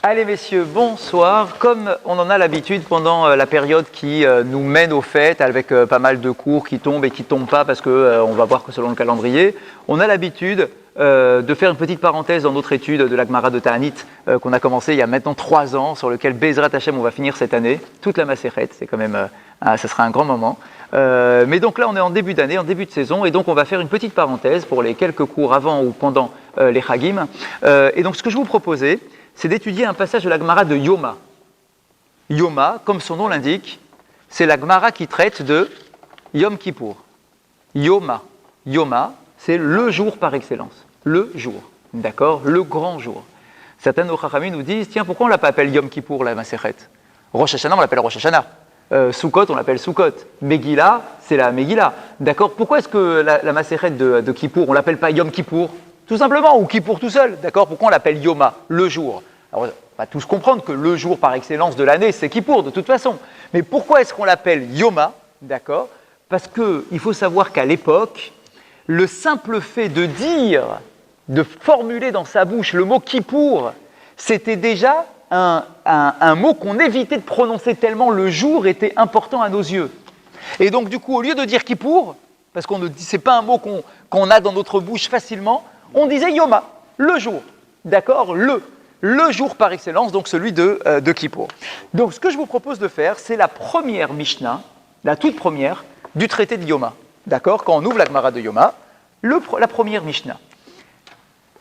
Allez messieurs, bonsoir. Comme on en a l'habitude pendant la période qui nous mène aux fêtes, avec pas mal de cours qui tombent et qui ne tombent pas parce qu'on va voir que selon le calendrier, on a l'habitude de faire une petite parenthèse dans notre étude de la Gemara de Ta'anit qu'on a commencé il y a maintenant 3 ans, sur lequel Bezrat Hashem on va finir cette année, toute la Masechet, c'est quand même, ça sera un grand moment. Mais donc là on est en début d'année, en début de saison, et donc on va faire une petite parenthèse pour les quelques cours avant ou pendant les Chagim. Et donc ce que je vous proposais, c'est d'étudier un passage de la Gemara de Yoma. Yoma, comme son nom l'indique, c'est la Gemara qui traite de Yom Kippour. Yoma. Yoma, c'est le jour par excellence. Le jour. D'accord? Le grand jour. Certains de nos Chachamim nous disent, tiens, pourquoi on ne l'appelle Yom Kippour, la Masechet? Rosh Hashanah, on l'appelle Rosh Hashanah. Sukkot, on l'appelle Sukkot. Megillah, c'est la Megillah. D'accord? Pourquoi est-ce que la Masechet de Kippour, on ne l'appelle pas Yom Kippour? Tout simplement, ou Kippour tout seul. D'accord? Pourquoi on l'appelle Yoma, le jour? Alors, on va tous comprendre que le jour par excellence de l'année, c'est Kippour, de toute façon. Mais pourquoi est-ce qu'on l'appelle Yoma? D'accord? Parce qu'il faut savoir qu'à l'époque, le simple fait de dire, de formuler dans sa bouche le mot Kippour, c'était déjà un mot qu'on évitait de prononcer tellement le jour était important à nos yeux. Et donc, du coup, au lieu de dire Kippour, parce qu'on ne dit, c'est pas un mot qu'on a dans notre bouche facilement, on disait Yoma, le jour. D'accord? Le jour par excellence, donc celui de Kippour. Donc, ce que je vous propose de faire, c'est la première Mishnah, la toute première, du traité de Yoma. D'accord? Quand on ouvre la Gemara de Yoma, la première Mishnah.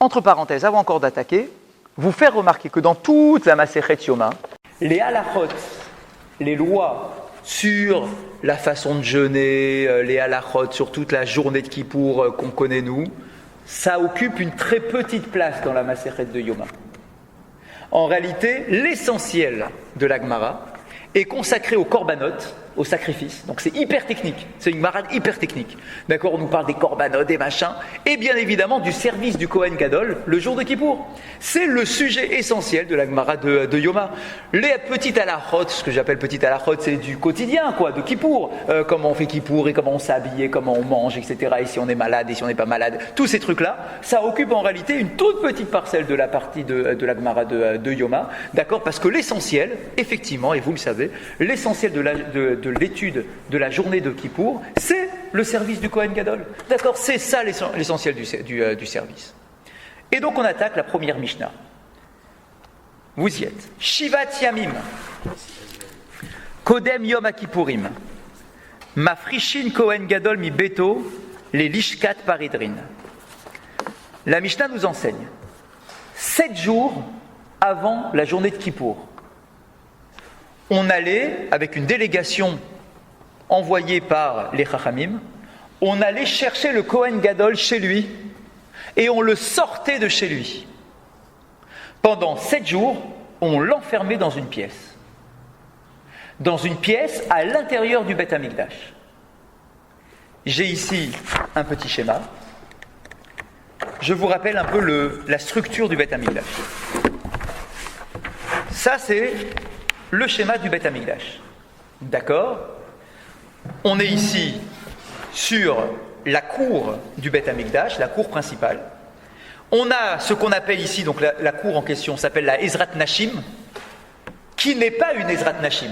Entre parenthèses, avant encore d'attaquer, vous faire remarquer que dans toute la Masechet Yoma, les halachot, les lois sur la façon de jeûner, les halachot sur toute la journée de Kippour qu'on connaît nous, ça occupe une très petite place dans la Masechet de Yoma. En réalité, l'essentiel de la Gemara est consacré au korbanot, au sacrifice. Donc c'est hyper technique, c'est une marade hyper technique. D'accord, on nous parle des korbanot, des machins, et bien évidemment du service du Kohen Gadol le jour de Kippour. C'est le sujet essentiel de la Gemara de Yoma. Les petites halachot, ce que j'appelle petites halachot, c'est du quotidien, quoi, de Kippour. Comment on fait Kippour et comment on s'habille, et comment on mange, etc. Et si on est malade et si on n'est pas malade. Tous ces trucs-là, ça occupe en réalité une toute petite parcelle de la partie de la Gemara de Yoma. D'accord, parce que l'essentiel, effectivement, et vous le savez, l'essentiel de l'étude de la journée de Kippour, c'est le service du Kohen Gadol. D'accord? C'est ça l'essentiel du service. Et donc on attaque la première Mishnah. Vous y êtes. Shivat Yamim. Kodem Yom HaKippourim. Mafrishin Kohen Gadol mi Beto, les Lishkat Paridrin. La Mishnah nous enseigne 7 jours avant la journée de Kippour. On allait, avec une délégation envoyée par les Chachamim, on allait chercher le Kohen Gadol chez lui et on le sortait de chez lui. Pendant 7 jours, on l'enfermait dans une pièce. Dans une pièce à l'intérieur du Beth Amikdash. J'ai ici un petit schéma. Je vous rappelle un peu la structure du Beth Amikdash. Ça, c'est le schéma du Beth Amikdash. D'accord? On est ici sur la cour du Beth Amikdash, la cour principale. On a ce qu'on appelle ici, donc la cour en question s'appelle la Ezrat Nashim, qui n'est pas une Ezrat Nashim.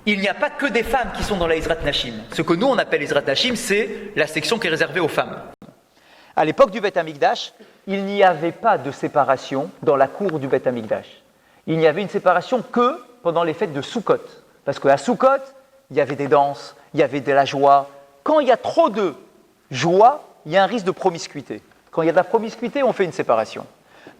Il n'y a pas que des femmes qui sont dans la Ezrat Nashim. Ce que nous on appelle Ezrat Nashim, c'est la section qui est réservée aux femmes. À l'époque du Beth Amikdash, il n'y avait pas de séparation dans la cour du Beth Amikdash. Il n'y avait une séparation que pendant les fêtes de Sukkot. Parce qu'à Sukkot, il y avait des danses, il y avait de la joie. Quand il y a trop de joie, il y a un risque de promiscuité. Quand il y a de la promiscuité, on fait une séparation.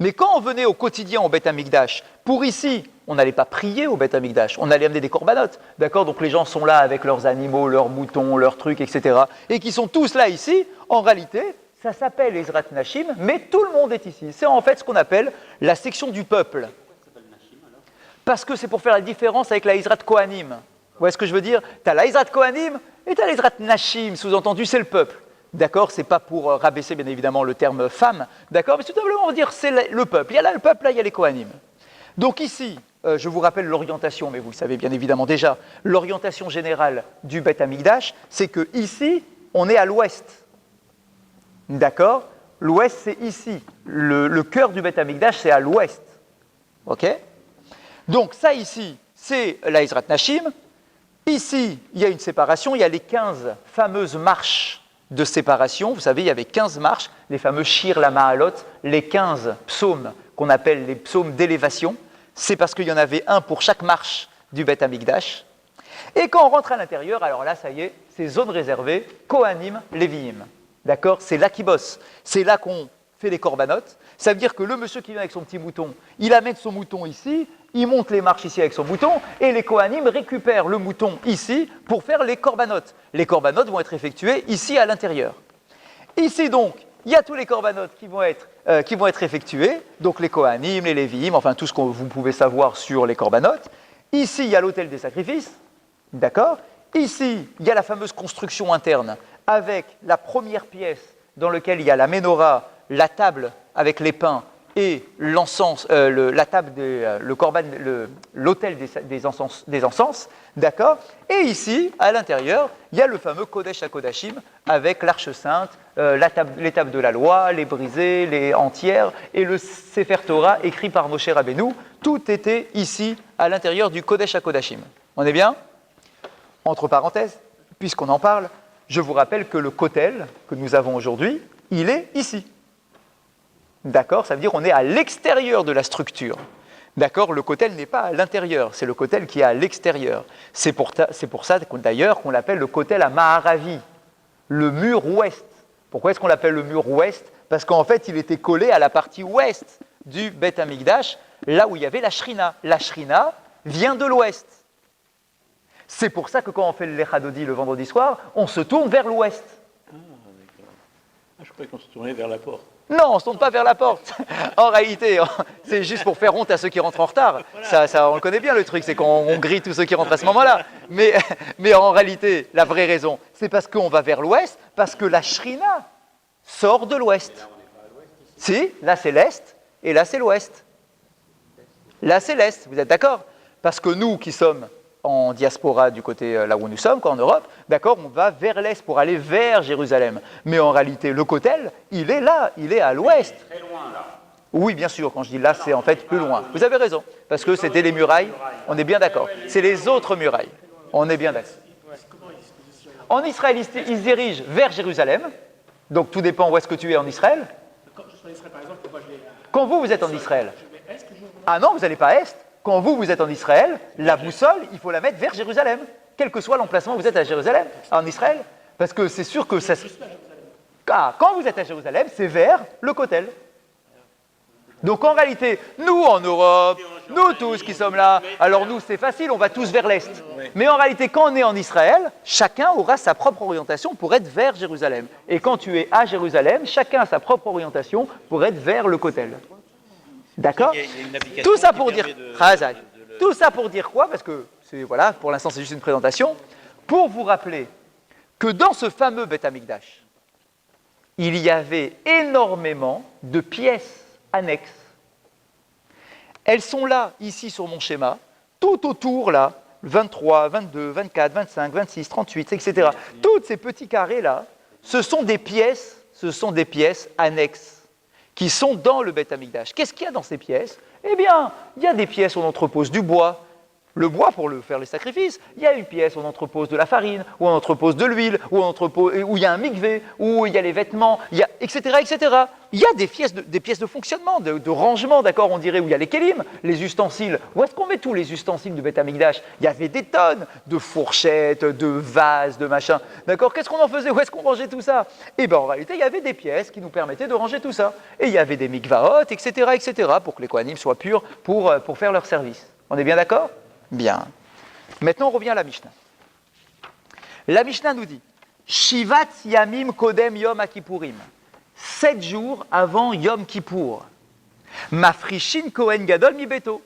Mais quand on venait au quotidien au Beth Amikdash, pour ici, on n'allait pas prier au Beth Amikdash, on allait amener des corbanotes. D'accord? Donc les gens sont là avec leurs animaux, leurs moutons, leurs trucs, etc. Et qui sont tous là ici. En réalité, ça s'appelle Ezrat Nashim, mais tout le monde est ici. C'est en fait ce qu'on appelle la section du peuple. Parce que c'est pour faire la différence avec la Ezrat Kohanim. Vous voyez ce que je veux dire? Tu as la Ezrat Kohanim et tu as la Ezrat Nashim, sous-entendu, c'est le peuple. D'accord? C'est pas pour rabaisser, bien évidemment, le terme femme. D'accord? Mais tout simplement, on va dire c'est le peuple. Il y a là le peuple, là, il y a les Kohanim. Donc ici, je vous rappelle l'orientation, mais vous le savez bien évidemment déjà, l'orientation générale du Beth Amikdash, c'est que ici, on est à l'ouest. D'accord? L'ouest, c'est ici. Le cœur du Beth Amikdash, c'est à l'ouest. Ok? Donc ça ici, c'est l'Aizrat Nashim. Ici, il y a une séparation, il y a les 15 fameuses marches de séparation. Vous savez, il y avait 15 marches, les fameux Shir la Mahalot, les 15 psaumes qu'on appelle les psaumes d'élévation. C'est parce qu'il y en avait un pour chaque marche du Beth Amikdash. Et quand on rentre à l'intérieur, alors là, ça y est, c'est zone réservée, Kohanim, Lévi'im. D'accord? C'est là qui bosse. C'est là qu'on fait les corbanotes. Ça veut dire que le monsieur qui vient avec son petit mouton, il amène son mouton ici, il monte les marches ici avec son mouton, et les Kohanim récupèrent le mouton ici pour faire les corbanotes. Les corbanotes vont être effectués ici à l'intérieur. Ici donc, il y a tous les corbanotes qui vont être effectués, donc les Kohanim, les Lévi'im, enfin tout ce que vous pouvez savoir sur les corbanotes. Ici, il y a l'autel des sacrifices, d'accord? Ici, il y a la fameuse construction interne avec la première pièce dans laquelle il y a la menorah, la table avec les pains et l'encens, la table l'autel des encens, d'accord? Et ici, à l'intérieur, il y a le fameux Kodesh HaKodashim avec l'Arche Sainte, les tables de la loi, les brisées, les entières, et le Sefer Torah écrit par Moshe Rabbeinu. Tout était ici, à l'intérieur du Kodesh HaKodashim. On est bien? Entre parenthèses, puisqu'on en parle, je vous rappelle que le Kotel que nous avons aujourd'hui, il est ici. D'accord? Ça veut dire qu'on est à l'extérieur de la structure. D'accord? Le Kotel n'est pas à l'intérieur, c'est le Kotel qui est à l'extérieur. C'est pour ça d'ailleurs qu'on l'appelle le Kotel à Maharavi, le mur ouest. Pourquoi est-ce qu'on l'appelle le mur ouest? Parce qu'en fait, il était collé à la partie ouest du Beth Amikdash, là où il y avait la Shrina. La Shrina vient de l'ouest. C'est pour ça que quand on fait le Lechadodi le vendredi soir, on se tourne vers l'ouest. Ah, d'accord. Je croyais qu'on se tournait vers la porte. Non, on ne se tourne pas vers la porte. En réalité, c'est juste pour faire honte à ceux qui rentrent en retard. Ça, on le connaît bien le truc, c'est qu'on grille tous ceux qui rentrent à ce moment-là. Mais en réalité, la vraie raison, c'est parce qu'on va vers l'ouest, parce que la Shrina sort de l'ouest. Si, là c'est l'est, et là c'est l'ouest. Là c'est l'est, vous êtes d'accord? Parce que nous qui sommes en diaspora du côté là où nous sommes, quoi, en Europe, d'accord, on va vers l'est pour aller vers Jérusalem. Mais en réalité, le Kotel, il est là, il est à l'ouest. Très loin là. Oui, bien sûr, quand je dis là, c'est en fait plus loin. Vous avez raison, parce que c'était les murailles, on est bien d'accord. C'est les autres murailles, on est bien d'accord. En Israël, ils se dirigent vers Jérusalem, donc tout dépend où est-ce que tu es en Israël. Quand je suis en Israël, par exemple, moi je vais. Quand vous êtes en Israël. Je vais est, toujours. Ah non, vous n'allez pas à est. Quand vous êtes en Israël, la boussole, il faut la mettre vers Jérusalem, quel que soit l'emplacement où vous êtes à Jérusalem, en Israël. Parce que c'est sûr que ça... Ah, quand vous êtes à Jérusalem, c'est vers le Kotel. Donc en réalité, nous en Europe, nous tous qui sommes là, alors nous c'est facile, on va tous vers l'Est. Mais en réalité, quand on est en Israël, chacun aura sa propre orientation pour être vers Jérusalem. Et quand tu es à Jérusalem, chacun a sa propre orientation pour être vers le Kotel. D'accord? Tout ça pour dire, tout ça pour dire quoi? Parce que voilà, pour l'instant c'est juste une présentation. Pour vous rappeler que dans ce fameux Beth Amikdash, il y avait énormément de pièces annexes. Elles sont là, ici sur mon schéma, tout autour là, 23, 22, 24, 25, 26, 38, etc. Tous ces petits carrés là, ce sont des pièces annexes qui sont dans le Beth Amikdash. Qu'est-ce qu'il y a dans ces pièces? Eh bien, il y a des pièces où on entrepose du bois, le bois pour faire les sacrifices. Il y a une pièce où on entrepose de la farine, où on entrepose de l'huile, où il y a un mikvé, où il y a les vêtements, etc., etc. Il y a des pièces de fonctionnement, de rangement, d'accord, on dirait, où il y a les kélim, les ustensiles. Où est-ce qu'on met tous les ustensiles du Beth Amikdash? Il y avait des tonnes de fourchettes, de vases, de machins. D'accord, qu'est-ce qu'on en faisait? Où est-ce qu'on rangeait tout ça? Eh bien, en réalité, il y avait des pièces qui nous permettaient de ranger tout ça. Et il y avait des mikvaot, etc., pour que les kohanim soient purs pour faire leur service. On est bien d'accord? Bien. Maintenant, on revient à la Mishnah. La Mishnah nous dit Shivat Yamim Kodem Yom Akipurim. 7 jours avant Yom Kippour. Mafrishin Kohen Gadol mi beto.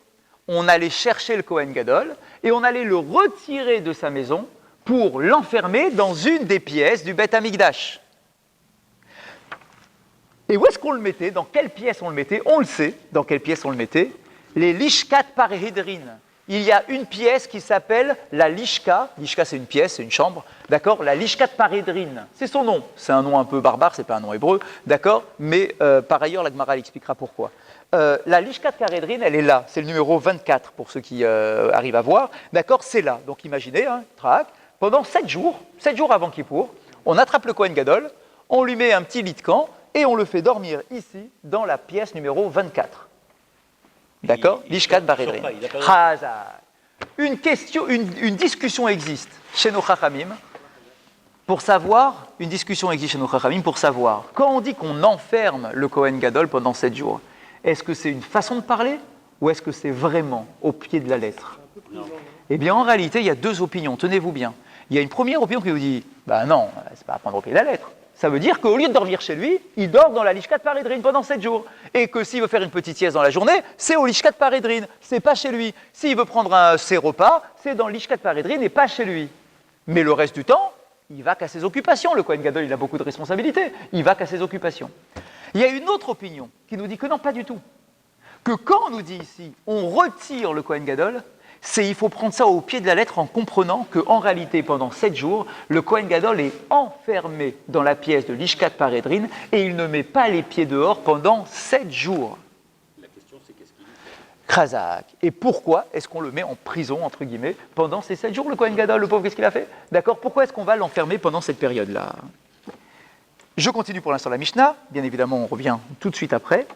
On allait chercher le Kohen Gadol et on allait le retirer de sa maison pour l'enfermer dans une des pièces du Beth Amikdash. Et où est-ce qu'on le mettait? Dans quelle pièce on le mettait? On le sait dans quelle pièce on le mettait. Les Lishkat Parehedrin. Il y a une pièce qui s'appelle la Lishka. Lishka, c'est une pièce, c'est une chambre. D'accord? La Lishkat Parehedrin. C'est son nom. C'est un nom un peu barbare, c'est pas un nom hébreu. D'accord? Mais par ailleurs, la Gemara expliquera pourquoi. La Lishkat Paredrin, elle est là. C'est le numéro 24 pour ceux qui arrivent à voir. D'accord, c'est là. Donc imaginez, trac, pendant 7 jours avant Kippour, on attrape le Kohen Gadol, on lui met un petit lit de camp et on le fait dormir ici, dans la pièce numéro 24. D'accord, Lishkat Paredrin. Une discussion existe chez nos Chachamim pour savoir, quand on dit qu'on enferme le Kohen Gadol pendant 7 jours, est-ce que c'est une façon de parler ou est-ce que c'est vraiment au pied de la lettre? Eh bien, en réalité, il y a 2 opinions, tenez-vous bien. Il y a une première opinion qui vous dit, non, c'est pas à prendre au pied de la lettre. Ça veut dire qu'au lieu de dormir chez lui, il dort dans la Lishkat Paredrin pendant 7 jours. Et que s'il veut faire une petite sieste dans la journée, c'est au Lishkat Paredrin, c'est pas chez lui. S'il veut prendre ses repas, c'est dans le Lishkat Paredrin et pas chez lui. Mais le reste du temps, il va qu'à ses occupations. Le Kohen Gadol, il a beaucoup de responsabilités. Il va qu'à ses occupations. Il y a une autre opinion qui nous dit que non, pas du tout. Que quand on nous dit ici, on retire le Kohen Gadol, il faut prendre ça au pied de la lettre en comprenant qu'en réalité, pendant 7 jours, le Kohen Gadol est enfermé dans la pièce de Lishkat Paredrin et il ne met pas les pieds dehors pendant 7 jours. La question, c'est qu'est-ce qu'il fait? Khazak. Et pourquoi est-ce qu'on le met en prison, entre guillemets, pendant ces 7 jours, le Kohen Gadol, le pauvre, qu'est-ce qu'il a fait? D'accord? Pourquoi est-ce qu'on va l'enfermer pendant cette période-là? Je continue pour l'instant la Mishnah. Bien évidemment, on revient tout de suite après.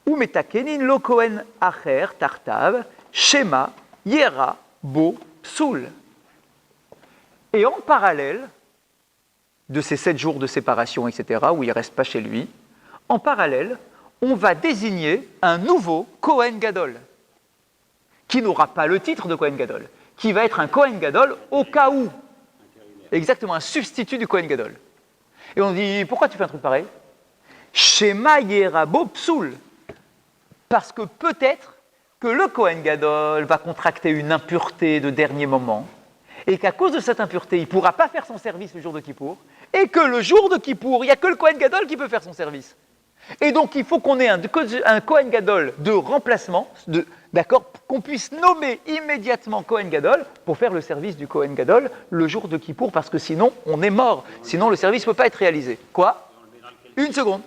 Ou metakenin lo Kohen acher tartav shema Yera, Bo, Psoul. Et en parallèle de ces 7 jours de séparation, etc., où il ne reste pas chez lui, en parallèle, on va désigner un nouveau Kohen Gadol, qui n'aura pas le titre de Kohen Gadol, qui va être un Kohen Gadol au cas où. Exactement, un substitut du Kohen Gadol. Et on dit, pourquoi tu fais un truc pareil? Shema Yera, Bo, Psoul. Parce que peut-être que le Kohen Gadol va contracter une impureté de dernier moment, et qu'à cause de cette impureté, il ne pourra pas faire son service le jour de Kippour, et que le jour de Kippour, il n'y a que le Kohen Gadol qui peut faire son service. Et donc, il faut qu'on ait un Kohen Gadol de remplacement, d'accord, qu'on puisse nommer immédiatement Kohen Gadol pour faire le service du Kohen Gadol le jour de Kippour, parce que sinon, on est mort. Sinon, le service ne peut pas être réalisé. Quoi? Une seconde.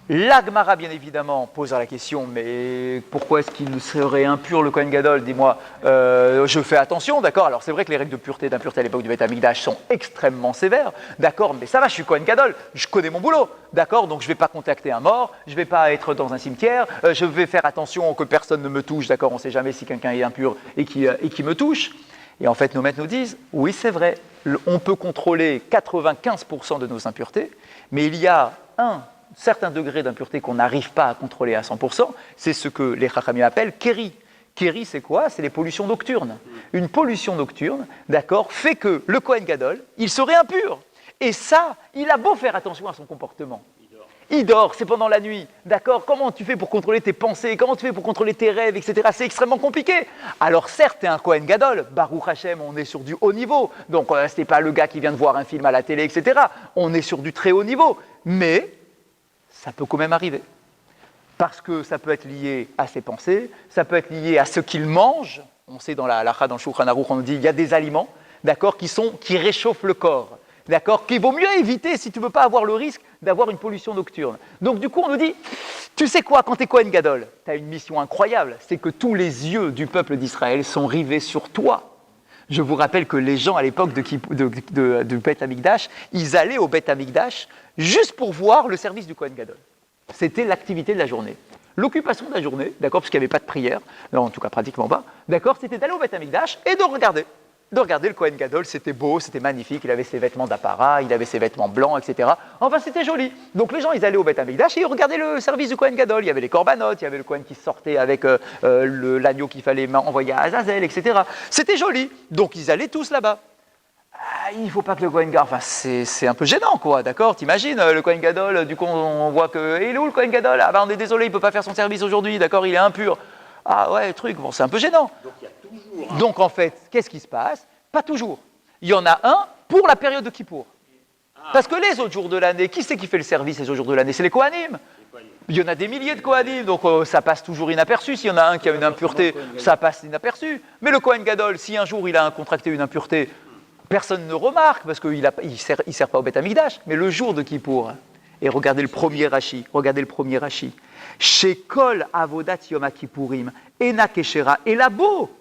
La Gemara, bien évidemment, pose la question, mais pourquoi est-ce qu'il serait impur, le Kohen Gadol? Dis-moi, je fais attention, d'accord? Alors c'est vrai que les règles de pureté et d'impureté à l'époque du Beth Amikdash sont extrêmement sévères, d'accord? Mais ça va, je suis Kohen Gadol, je connais mon boulot, d'accord? Donc je ne vais pas contacter un mort, je ne vais pas être dans un cimetière, je vais faire attention que personne ne me touche, d'accord? On ne sait jamais si quelqu'un est impur et qui me touche. Et en fait, nos maîtres nous disent, oui, c'est vrai, on peut contrôler 95% de nos impuretés, mais il y a un certain degré d'impureté qu'on n'arrive pas à contrôler à 100%, c'est ce que les Chachamim appellent kéri. Kéri, c'est quoi? C'est les pollutions nocturnes. Une pollution nocturne, d'accord, fait que le Kohen Gadol, il serait impur. Et ça, il a beau faire attention à son comportement. Il dort, c'est pendant la nuit, d'accord? Comment tu fais pour contrôler tes pensées? Comment tu fais pour contrôler tes rêves, etc.? C'est extrêmement compliqué. Alors certes, t'es un Kohen Gadol, Baruch Hashem, on est sur du haut niveau. Donc c'est pas le gars qui vient de voir un film à la télé, etc. On est sur du très haut niveau. Mais ça peut quand même arriver. Parce que ça peut être lié à ses pensées, ça peut être lié à ce qu'il mange. On sait dans la halakha, dans le Shulchan Aruch, on nous dit il y a des aliments, d'accord, qui réchauffent le corps, d'accord, qu'il vaut mieux éviter si tu ne veux pas avoir le risque d'avoir une pollution nocturne. Donc du coup, on nous dit, tu sais quoi, quand tu es Kohen Gadol, tu as une mission incroyable, c'est que tous les yeux du peuple d'Israël sont rivés sur toi. Je vous rappelle que les gens à l'époque du Beth Amikdash, ils allaient au Beth Amikdash juste pour voir le service du Kohen Gadol. C'était l'activité de la journée. L'occupation de la journée, d'accord, puisqu'il n'y avait pas de prière, non, en tout cas pratiquement pas, d'accord, c'était d'aller au Beth Amikdash et de regarder le Kohen Gadol, c'était beau, c'était magnifique, il avait ses vêtements d'apparat, il avait ses vêtements blancs, etc. Enfin, c'était joli. Donc les gens, ils allaient au Beth Amikdash et ils regardaient le service du Kohen Gadol. Il y avait les corbanotes, il y avait le Kohen qui sortait avec l'agneau qu'il fallait envoyer à Azazel, etc. C'était joli. Donc ils allaient tous là-bas. Il ne faut pas que le Kohen Gadol... Enfin, c'est un peu gênant, quoi, d'accord? T'imagines, le Kohen Gadol, du coup, on voit que... Il est où, le Kohen Gadol? Ah, on est désolé, il ne peut pas faire son service aujourd'hui, d'accord, il est impur. Ah ouais, truc, bon, c'est un peu gênant. Donc il y a toujours Donc en fait, qu'est-ce qui se passe? Pas toujours. Il y en a un pour la période de Kippour. Parce que les autres jours de l'année, qui c'est qui fait le service les autres jours de l'année? C'est les Kohanim. Il y en a des milliers de Kohanim, donc ça passe toujours inaperçu. S'il y en a un qui a une impureté, ça passe inaperçu. Mais le Kohen Gadol, si un jour il a contracté une impureté, personne ne remarque parce qu'il ne sert pas au Beth Amikdash. Mais le jour de Kippour, Et regardez le premier Rashi. Regardez le premier Rashi. Shekol avodat yom kippourim ena keshera elabo.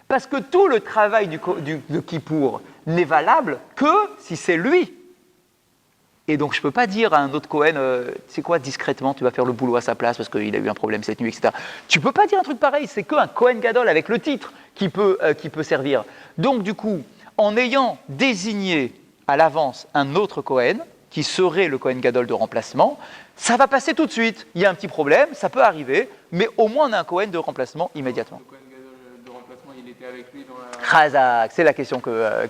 Parce que tout le travail de Kippour n'est valable que si c'est lui. Et donc, je ne peux pas dire à un autre Cohen, c'est quoi, discrètement, tu vas faire le boulot à sa place parce qu'il a eu un problème cette nuit, etc. Tu ne peux pas dire un truc pareil, c'est qu'un Cohen Gadol avec le titre qui peut servir. Donc, du coup, en ayant désigné à l'avance un autre Cohen, qui serait le Cohen Gadol de remplacement, ça va passer tout de suite. Il y a un petit problème, ça peut arriver, mais au moins on a un Cohen de remplacement immédiatement. Le Cohen Gadol de remplacement, il était avec lui dans la... Chazak, c'est la question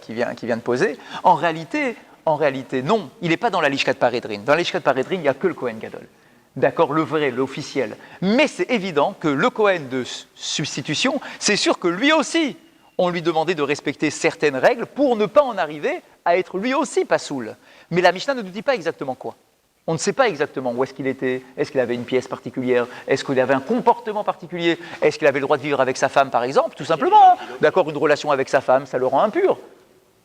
qui vient de poser. En réalité, non, il n'est pas dans la Lishkat Paredrin. Dans la Lishkat Paredrin, il n'y a que le Cohen Gadol. D'accord, le vrai, l'officiel. Mais c'est évident que le Cohen de substitution, c'est sûr que lui aussi, on lui demandait de respecter certaines règles pour ne pas en arriver à être lui aussi pasoul. Mais la Mishnah ne nous dit pas exactement quoi. On ne sait pas exactement où est-ce qu'il était, est-ce qu'il avait une pièce particulière, est-ce qu'il avait un comportement particulier, est-ce qu'il avait le droit de vivre avec sa femme par exemple, tout simplement. D'accord, une relation avec sa femme, ça le rend impur.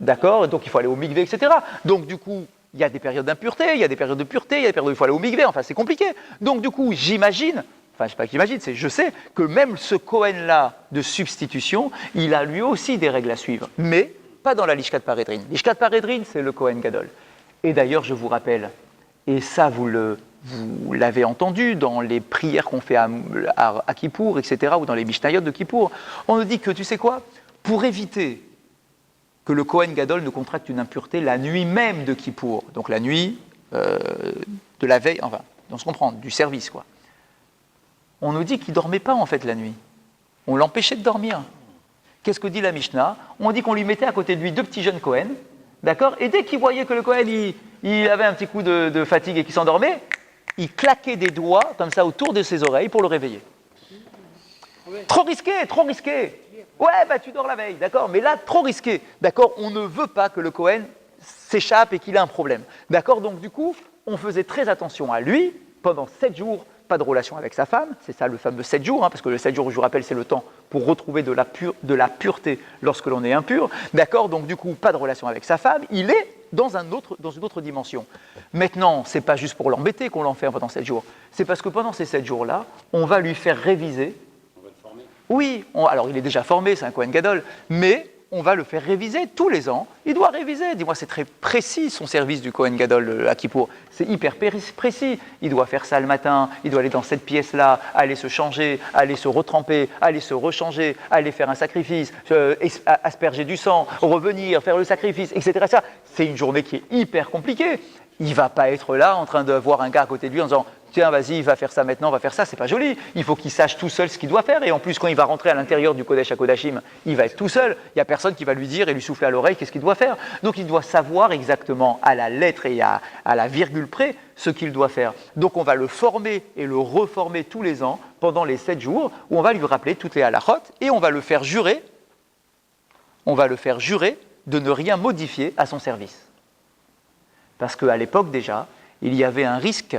D'accord, donc il faut aller au mikvé, etc. Donc du coup, il y a des périodes d'impureté, il y a des périodes de pureté, il y a des périodes où il faut aller au mikvé, enfin c'est compliqué. Donc du coup, j'imagine, enfin je sais pas qu'imagine, c'est je sais que même ce Cohen-là de substitution, il a lui aussi des règles à suivre, mais pas dans la Lishkat Paredrin. Lishkat Paredrin, c'est le Cohen Gadol. Et d'ailleurs, je vous rappelle, et ça vous l'avez entendu dans les prières qu'on fait à Kippour, etc., ou dans les Mishnayot de Kippour, on nous dit que, tu sais quoi, pour éviter que le Cohen Gadol ne contracte une impureté la nuit même de Kippour, donc la nuit de la veille, enfin, on se comprend, du service, quoi. On nous dit qu'il ne dormait pas, en fait, la nuit. On l'empêchait de dormir. Qu'est-ce que dit la Mishnah? On dit qu'on lui mettait à côté de lui deux petits jeunes Cohen, d'accord? Et dès qu'il voyait que le Cohen, il avait un petit coup de fatigue et qu'il s'endormait, il claquait des doigts, comme ça, autour de ses oreilles pour le réveiller. Trop risqué, trop risqué. Ouais, bah tu dors la veille, d'accord, mais là, trop risqué, d'accord, on ne veut pas que le Cohen s'échappe et qu'il ait un problème, d'accord, donc du coup, on faisait très attention à lui, pendant 7 jours, pas de relation avec sa femme, c'est ça le fameux 7 jours, parce que le 7 jours, je vous rappelle, c'est le temps pour retrouver de la pureté lorsque l'on est impur, d'accord, donc du coup, pas de relation avec sa femme, il est dans une autre dimension. Maintenant, c'est pas juste pour l'embêter qu'on l'enferme pendant 7 jours, c'est parce que pendant ces 7 jours-là, on va lui faire réviser. Oui, alors il est déjà formé, c'est un Cohen Gadol, mais on va le faire réviser tous les ans. Il doit réviser. Dis-moi, c'est très précis son service du Cohen Gadol à Kippour. C'est hyper précis. Il doit faire ça le matin, il doit aller dans cette pièce-là, aller se changer, aller se retremper, aller se rechanger, aller faire un sacrifice, asperger du sang, revenir, faire le sacrifice, etc. Ça, c'est une journée qui est hyper compliquée. Il ne va pas être là en train de voir un gars à côté de lui en disant « Tiens, vas-y, va faire ça maintenant, va faire ça », c'est pas joli. Il faut qu'il sache tout seul ce qu'il doit faire. Et en plus, quand il va rentrer à l'intérieur du Kodesh HaKodashim, il va être tout seul. Il n'y a personne qui va lui dire et lui souffler à l'oreille qu'est-ce qu'il doit faire. Donc il doit savoir exactement à la lettre et à la virgule près ce qu'il doit faire. Donc on va le former et le reformer tous les ans pendant les 7 jours où on va lui rappeler toutes les halachot et on va le faire jurer de ne rien modifier à son service. Parce qu'à l'époque déjà, il y avait un risque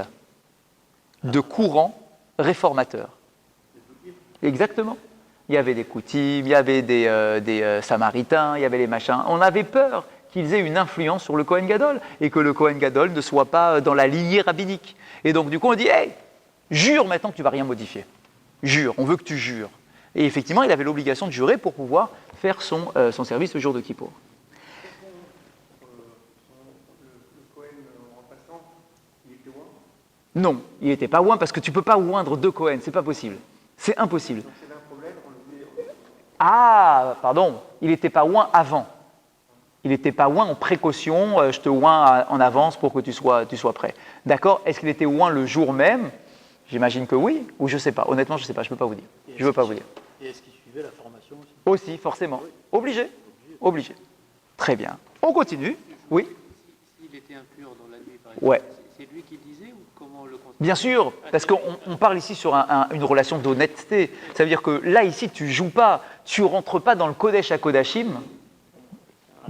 de courant réformateur. Exactement. Il y avait des Koutim, il y avait des Samaritains, il y avait les machins. On avait peur qu'ils aient une influence sur le Cohen Gadol et que le Cohen Gadol ne soit pas dans la lignée rabbinique. Et donc du coup on dit « Hey, jure maintenant que tu ne vas rien modifier. Jure, on veut que tu jures. » Et effectivement, il avait l'obligation de jurer pour pouvoir faire son service le jour de Kippour. Non, il n'était pas oint parce que tu ne peux pas oindre deux Cohen, c'est pas possible. C'est impossible. Donc c'est un problème, Ah, pardon, il n'était pas oint avant. Il n'était pas oint en précaution, je te oint en avance pour que tu sois prêt. D'accord? Est-ce qu'il était oint le jour même? J'imagine que oui, ou je ne sais pas. Honnêtement, je ne sais pas, je ne peux pas vous dire. Je ne veux pas vous dire. Et est-ce qu'il suivait la formation aussi? Aussi, forcément. Obligé. Obligé. Très bien. On continue. Oui? S'il était impur dans la nuit, par exemple, Ouais. c'est lui qui le disait ou comment le constatait? Bien sûr, parce qu'on parle ici sur une relation d'honnêteté. Ça veut dire que là, ici, tu joues pas, tu rentres pas dans le Kodesh HaKodashim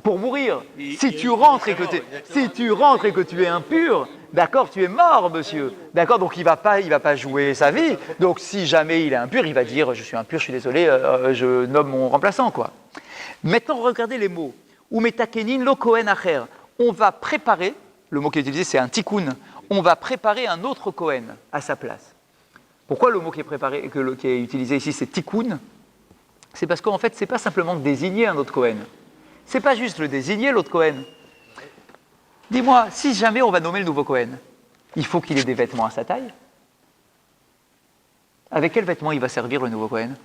pour mourir. Si tu rentres et que tu es impur, d'accord, tu es mort, monsieur. D'accord, donc il va pas jouer sa vie. Donc si jamais il est impur, il va dire je suis impur, je suis désolé, je nomme mon remplaçant, quoi. Maintenant, regardez les mots. Umetakenin lo kohen acher. On va préparer. Le mot qui est utilisé, c'est un tikkun. on va préparer un autre Kohen à sa place. Pourquoi le mot qui est utilisé ici, c'est tikkun? C'est parce qu'en fait, ce n'est pas simplement désigner un autre Kohen. Ce n'est pas juste le désigner, l'autre Kohen. Dis-moi, si jamais on va nommer le nouveau Kohen, il faut qu'il ait des vêtements à sa taille. Avec quels vêtements il va servir le nouveau Kohen?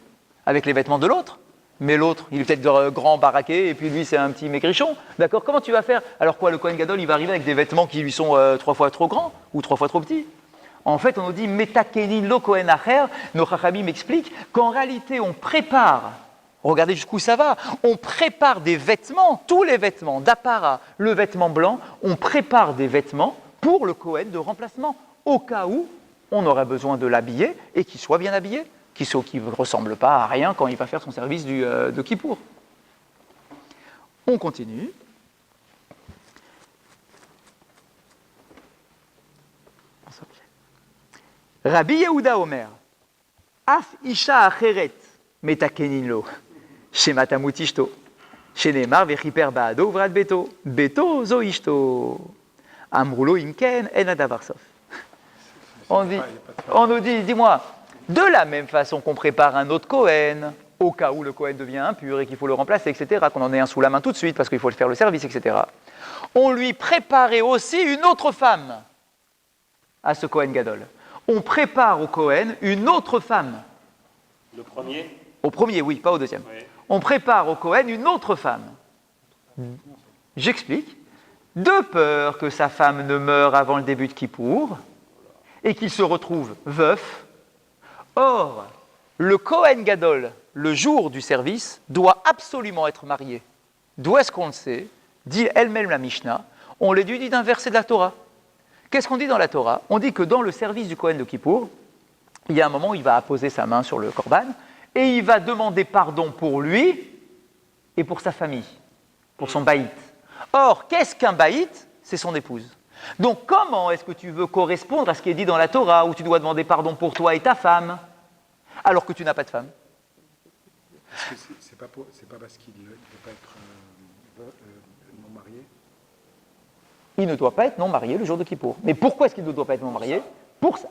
Avec les vêtements de l'autre. Mais l'autre, il est peut-être grand, baraqué, et puis lui, c'est un petit maigrichon. D'accord? Comment tu vas faire? Alors quoi, le Kohen Gadol, il va arriver avec des vêtements qui lui sont 3 fois trop grands ou 3 fois trop petits? En fait, on nous dit Metakenin lo Kohen acher. Nos Chachamim m'expliquent qu'en réalité, on prépare. Regardez jusqu'où ça va. On prépare des vêtements, tous les vêtements, d'apparat, le vêtement blanc, on prépare des vêtements pour le Kohen de remplacement, au cas où on aurait besoin de l'habiller et qu'il soit bien habillé, qu'il ne ressemble pas à rien quand il va faire son service de Kippour. On continue. Rabbi Yehuda Omer, Af Isha Acheret, Metakenin lo, Shematamut Ishto, Shenemar Vechiper Baado Vrad Beto, Beto Zo Ishto, Amrulo Imken En Adavar Sof. On nous dit, dis-moi, de la même façon qu'on prépare un autre Kohen, au cas où le Kohen devient impur et qu'il faut le remplacer, etc., qu'on en ait un sous la main tout de suite parce qu'il faut faire le service, etc., on lui préparait aussi une autre femme à ce Kohen Gadol. On prépare au Kohen une autre femme. Le premier? Au premier, oui, pas au deuxième. Oui. On prépare au Kohen une autre femme. J'explique. De peur que sa femme ne meure avant le début de Kippour et qu'il se retrouve veuf. Or, le Kohen Gadol, le jour du service, doit absolument être marié. D'où est-ce qu'on le sait? Dit elle-même la Mishnah. On l'édudie d'un verset de la Torah. Qu'est-ce qu'on dit dans la Torah? On dit que dans le service du Kohen de Kippour, il y a un moment où il va apposer sa main sur le korban et il va demander pardon pour lui et pour sa famille, pour son baït. Or, qu'est-ce qu'un baït? C'est son épouse. Donc, comment est-ce que tu veux correspondre à ce qui est dit dans la Torah où tu dois demander pardon pour toi et ta femme alors que tu n'as pas de femme? C'est pas parce qu'il ne peut pas être non marié? Il ne doit pas être non marié le jour de Kippour. Mais pourquoi est-ce qu'il ne doit pas être non marié?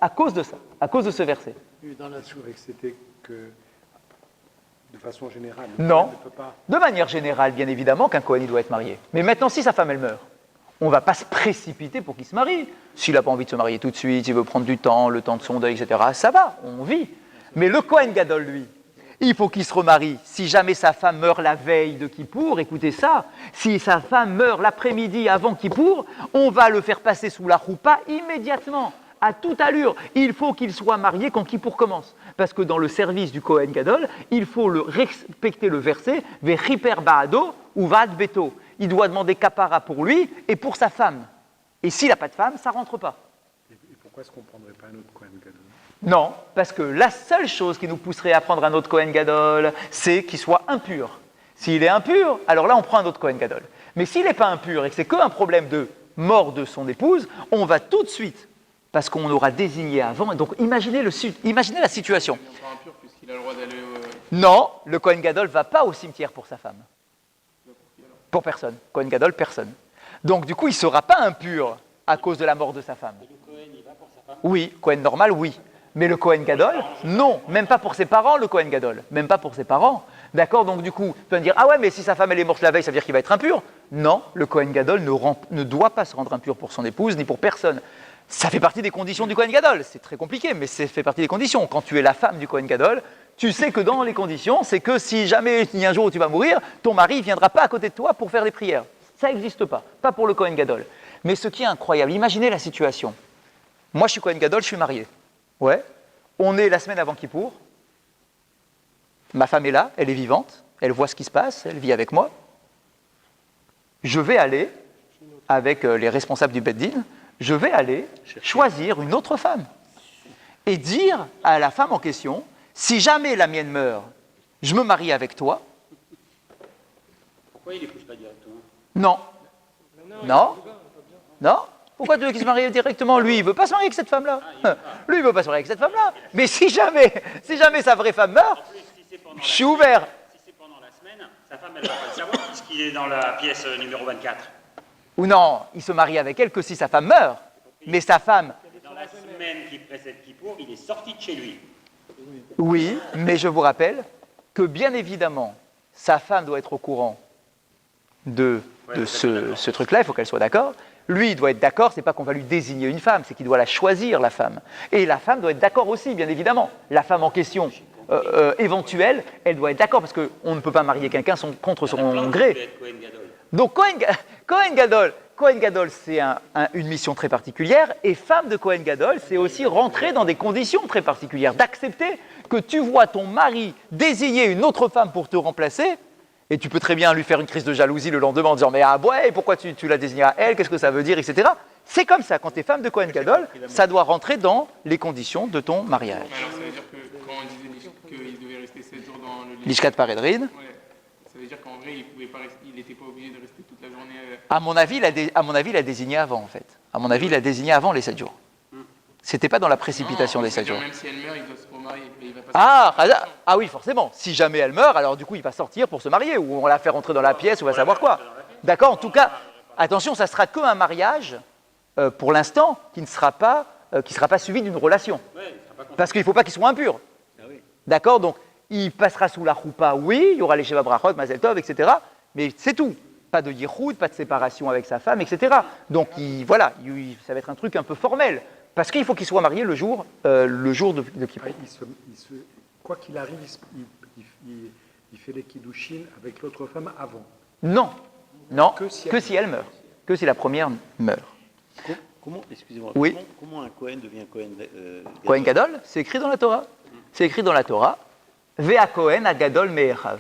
À cause de ça, à cause de ce verset. Dans la sourate, c'était que, de façon générale, Non. ne peut pas... De manière générale, bien évidemment qu'un Kohen il doit être marié. Mais maintenant, si sa femme elle meurt, on ne va pas se précipiter pour qu'il se marie. S'il n'a pas envie de se marier tout de suite, il veut prendre du temps, le temps de son deuil, etc., ça va, on vit. Mais le Kohen Gadol, lui, il faut qu'il se remarie. Si jamais sa femme meurt la veille de Kippour, écoutez ça, si sa femme meurt l'après-midi avant Kippour, on va le faire passer sous la roupa immédiatement, à toute allure. Il faut qu'il soit marié quand Kippour commence. Parce que dans le service du Kohen Gadol, il faut respecter le verset « Vechiper baado ou vad beto ». Il doit demander kapara pour lui et pour sa femme. Et s'il n'a pas de femme, ça ne rentre pas. Et pourquoi est-ce qu'on ne prendrait pas un autre Kohen Gadol? Non, parce que la seule chose qui nous pousserait à prendre un autre Kohen Gadol, c'est qu'il soit impur. S'il est impur, alors là, on prend un autre Kohen Gadol. Mais s'il n'est pas impur et que c'est qu'un problème de mort de son épouse, on va tout de suite, parce qu'on aura désigné avant. Donc imaginez la situation. Il n'est pas impur puisqu'il a le droit d'aller Non, le Kohen Gadol ne va pas au cimetière pour sa femme. Pour personne. Kohen Gadol, personne. Donc du coup, il ne sera pas impur à cause de la mort de sa femme. Et le Cohen, il va pour sa femme? Oui, Kohen normal, oui. Mais le Kohen Gadol, non. Même pas pour ses parents, le Kohen Gadol. Même pas pour ses parents. D'accord? Donc du coup, tu vas me dire, ah ouais, mais si sa femme elle est morte la veille, ça veut dire qu'il va être impur? Non, le Kohen Gadol ne doit pas se rendre impur pour son épouse, ni pour personne. Ça fait partie des conditions du Kohen Gadol. C'est très compliqué, mais ça fait partie des conditions. Quand tu es la femme du Kohen Gadol, tu sais que dans les conditions, c'est que si jamais il y a un jour où tu vas mourir, ton mari ne viendra pas à côté de toi pour faire des prières. Ça n'existe pas. Pas pour le Kohen Gadol. Mais ce qui est incroyable, imaginez la situation. Moi, je suis Kohen Gadol, je suis marié. Ouais. On est la semaine avant Kippour. Ma femme est là, elle est vivante, elle voit ce qui se passe, elle vit avec moi. Je vais aller, avec les responsables du Beddin, je vais aller choisir une autre femme. Et dire à la femme en question, si jamais la mienne meurt, je me marie avec toi. Pourquoi il n'épouse pas directement? Non. Non. Non. Pourquoi tu veux qu'il se marie directement? Lui, il ne veut pas se marier avec cette femme-là. Lui, il ne veut pas se marier avec cette femme-là. Mais si jamais sa vraie femme meurt, En plus, si c'est pendant je suis ouvert. Si c'est pendant la semaine, sa femme, elle ne va pas le savoir puisqu'il est dans la pièce numéro 24. Ou non, il se marie avec elle que si sa femme meurt. mais sa femme, Dans la semaine qui précède Kippour, il est sorti de chez lui. oui, mais je vous rappelle que bien évidemment, sa femme doit être au courant de ce truc-là, il faut qu'elle soit d'accord. Lui, il doit être d'accord, c'est pas qu'on va lui désigner une femme, c'est qu'il doit la choisir, la femme. Et la femme doit être d'accord aussi, bien évidemment. La femme en question, éventuelle, elle doit être d'accord, parce qu'on ne peut pas marier quelqu'un contre son gré. Donc Cohen Gadol, c'est une mission très particulière, et femme de Cohen Gadol, c'est aussi rentrer dans des conditions très particulières, d'accepter que tu vois ton mari désigner une autre femme pour te remplacer, et tu peux très bien lui faire une crise de jalousie le lendemain en disant « Mais ah ouais, pourquoi tu l'as désignée à elle, qu'est-ce que ça veut dire, etc. » C'est comme ça, quand tu es femme de Cohen Gadol, ça doit rentrer dans les conditions de ton mariage. Alors ça veut dire que quand on disait qu'il devait rester 7 jours dans le lit, Lishkat Paredrin, ça veut dire qu'en vrai il n'était pas obligé de rester toute la journée. à mon avis, il a désigné avant, en fait. À mon avis, il a désigné avant les 7 jours. C'était pas dans la précipitation Non, des 7 jours. Même si elle meurt, il doit se remarier. Mais il va pas Ah oui, forcément. Si jamais elle meurt, alors du coup, il va sortir pour se marier, ou on la fait rentrer dans la pièce, ou on va savoir quoi. D'accord. En tout cas, attention, ça sera que un mariage, pour l'instant, qui sera pas suivi d'une relation. Parce qu'il ne faut pas qu'il soit impur. D'accord. Donc, il passera sous la choupa, oui, il y aura les Sheva Brachot, Mazel Tov, etc. Mais c'est tout. Pas de yichoud, pas de séparation avec sa femme, etc. Donc, ça va être un truc un peu formel. Parce qu'il faut qu'il soit marié le jour de Kippour. Quoi qu'il arrive, il fait les kiddushin avec l'autre femme avant. Non, que si elle meurt, que si la première meurt. Comment, excusez-moi, Oui. comment un Cohen devient Cohen Cohen Gadol, c'est écrit dans la Torah. C'est écrit dans la Torah. Vea Cohen a Gadol Me'echav.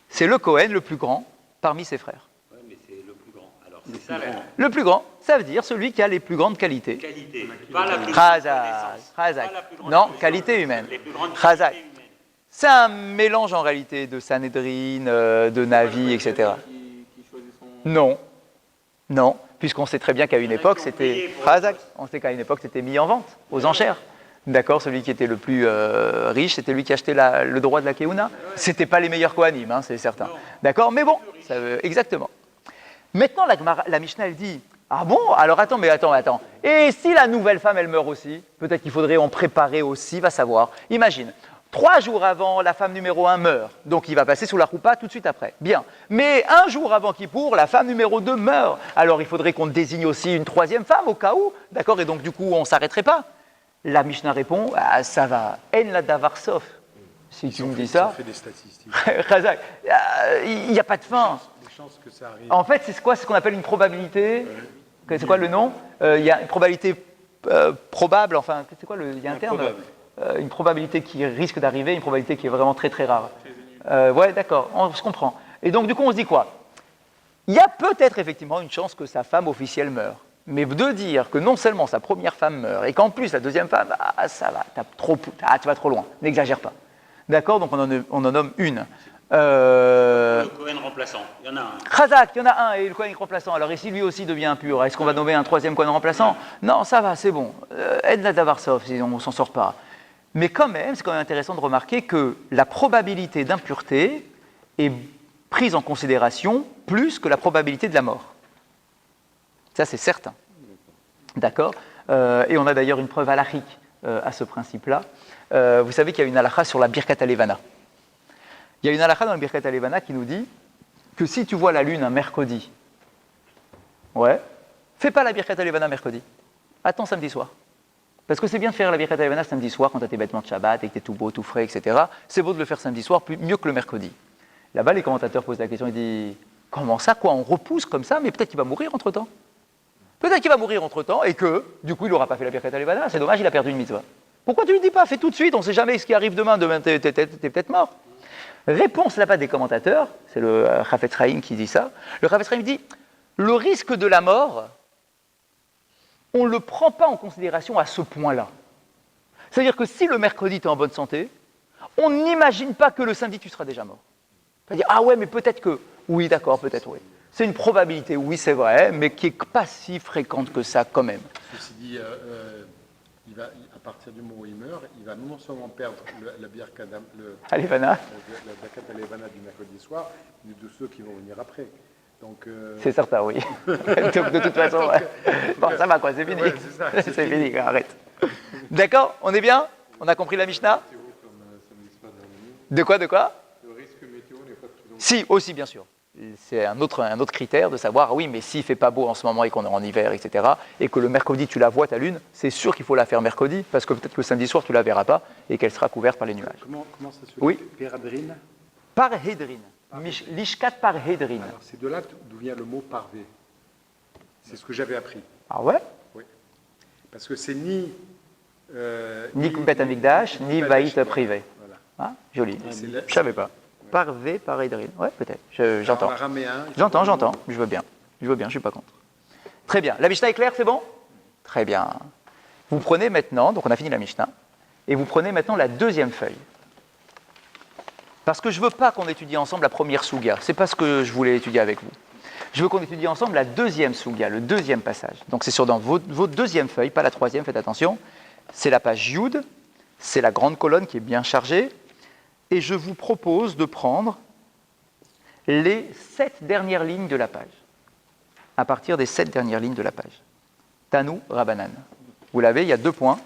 C'est le Cohen le plus grand parmi ses frères. Oui, mais c'est le plus grand. Alors, c'est ça la Le plus grand, ça veut dire celui qui a les plus grandes qualités. qualité. Pas la plus grande Chazak. connaissance. Pas la plus grande Non, connaissance. qualité humaine. Les plus grandes Chazak. qualités humaines. C'est un mélange en réalité de Sanhedrin, de Navi, etc. qui choisit son. Non, puisqu'on sait très bien qu'à une époque, c'était Chazak. On sait qu'à une époque, c'était mis en vente, aux enchères. D'accord, celui qui était le plus riche, c'était lui qui achetait le droit de la Keuna. C'était pas les meilleurs Kohanim, hein, c'est certain. D'accord, mais bon, exactement. Maintenant, la Mishnah, elle dit, ah bon, alors attends. Et si la nouvelle femme, elle meurt aussi, peut-être qu'il faudrait en préparer aussi, va savoir. Imagine, 3 jours avant, la femme numéro 1 meurt, donc il va passer sous la roupa tout de suite après. Bien, mais 1 jour avant Kippour, la femme numéro 2 meurt. Alors il faudrait qu'on désigne aussi une 3e femme au cas où, d'accord, et donc du coup, on ne s'arrêterait pas. La Mishnah répond, ah, ça va, en la davar sof. Si tu me dis ça, On fait des statistiques. Chazak, il n'y a pas de fin. Les chances que ça arrive. En fait, c'est quoi ce qu'on appelle une probabilité? C'est quoi le nom? Il y a une probabilité probable, enfin, c'est quoi il y a un terme? Une probabilité qui risque d'arriver, une probabilité qui est vraiment très très rare. Ouais, d'accord, on se comprend. Et donc, du coup, on se dit quoi? Il y a peut-être effectivement une chance que sa femme officielle meure. Mais de dire que non seulement sa première femme meurt, et qu'en plus la deuxième femme, ça va, tu vas trop loin, n'exagère pas. D'accord, donc on en nomme une. Le Cohen remplaçant, il y en a un. Chazak, il y en a un, et le Cohen remplaçant. Alors ici, lui aussi devient impur. Est-ce qu'on va nommer un 3e Cohen remplaçant? Non, ça va, c'est bon. Edna Davarsov, si on ne s'en sort pas. Mais quand même, c'est quand même intéressant de remarquer que la probabilité d'impureté est prise en considération plus que la probabilité de la mort. Ça, c'est certain. D'accord. Et on a d'ailleurs une preuve halachique à ce principe-là. Vous savez qu'il y a une halakha sur la Birkat Alevana. Il y a une halakha dans la Birkat Alevana qui nous dit que si tu vois la lune un mercredi, fais pas la Birkat Alevana mercredi. Attends samedi soir. Parce que c'est bien de faire la Birkat Alevana samedi soir quand tu as tes vêtements de Shabbat et que tu es tout beau, tout frais, etc. C'est beau de le faire samedi soir, mieux que le mercredi. Là-bas, les commentateurs posent la question, ils disent « Comment ça, quoi? On repousse comme ça, mais peut-être qu'il va mourir entre-temps. » Peut-être qu'il va mourir entre-temps et que, du coup, il n'aura pas fait la Birkat Alevana. C'est dommage, il a perdu une mitzvah. Pourquoi tu ne lui dis pas? Fais tout de suite, on ne sait jamais ce qui arrive demain. Demain, tu es peut-être mort. Réponse là-bas des commentateurs, c'est le Chafetz Chaim qui dit ça. Le Chafetz Chaim dit, le risque de la mort, on ne le prend pas en considération à ce point-là. C'est-à-dire que si le mercredi, tu es en bonne santé, on n'imagine pas que le samedi, tu seras déjà mort. C'est-à-dire, ah ouais, mais peut-être que... Oui, d'accord, peut-être, oui. C'est une probabilité, oui, c'est vrai, mais qui n'est pas si fréquente que ça, quand même. Ceci dit, à partir du moment où il meurt, il va non seulement perdre la Birkat Alevana. Alevana du mercredi soir, mais de ceux qui vont venir après. Donc, C'est certain, oui. Donc, de toute façon, bon, ça va quoi, c'est fini. Ouais, c'est ça, c'est C'est fini, quoi, arrête. D'accord, on est bien? On a compris la Mishnah? De quoi? Le risque météo n'est pas de plus en plus. Si, aussi, bien sûr. C'est un autre critère de savoir, oui, mais s'il ne fait pas beau en ce moment et qu'on est en hiver, etc., et que le mercredi, tu la vois, ta lune, c'est sûr qu'il faut la faire mercredi, parce que peut-être que samedi soir, tu ne la verras pas et qu'elle sera couverte par les nuages. comment ça se fait? Oui. Péradrine. Parhédrine. Lishkat parhédrine. Alors, c'est de là d'où vient le mot parvé. C'est ce que j'avais appris. Ah ouais? Parce que c'est ni... Ni Bet Amikdash, ni Baït privé. Voilà. Ah, joli. C'est Je ne savais pas. Parvé, parhédrine. Ouais, peut-être. En J'entends. araméen, J'entends. Je veux bien. Je ne suis pas contre. Très bien. La Mishnah est claire, c'est bon? Très bien. Vous prenez maintenant, donc on a fini la Mishnah, et vous prenez maintenant la deuxième feuille. Parce que je ne veux pas qu'on étudie ensemble la première Suga. Ce n'est pas ce que je voulais étudier avec vous. Je veux qu'on étudie ensemble la deuxième Suga, le deuxième passage. Donc c'est dans votre deuxième feuille, pas la troisième, faites attention. C'est la page Yud, c'est la grande colonne qui est bien chargée. Et je vous propose de prendre les 7 dernières lignes de la page. À partir des 7 dernières lignes de la page. Tanu Rabbanan. Vous l'avez, il y a 2 points.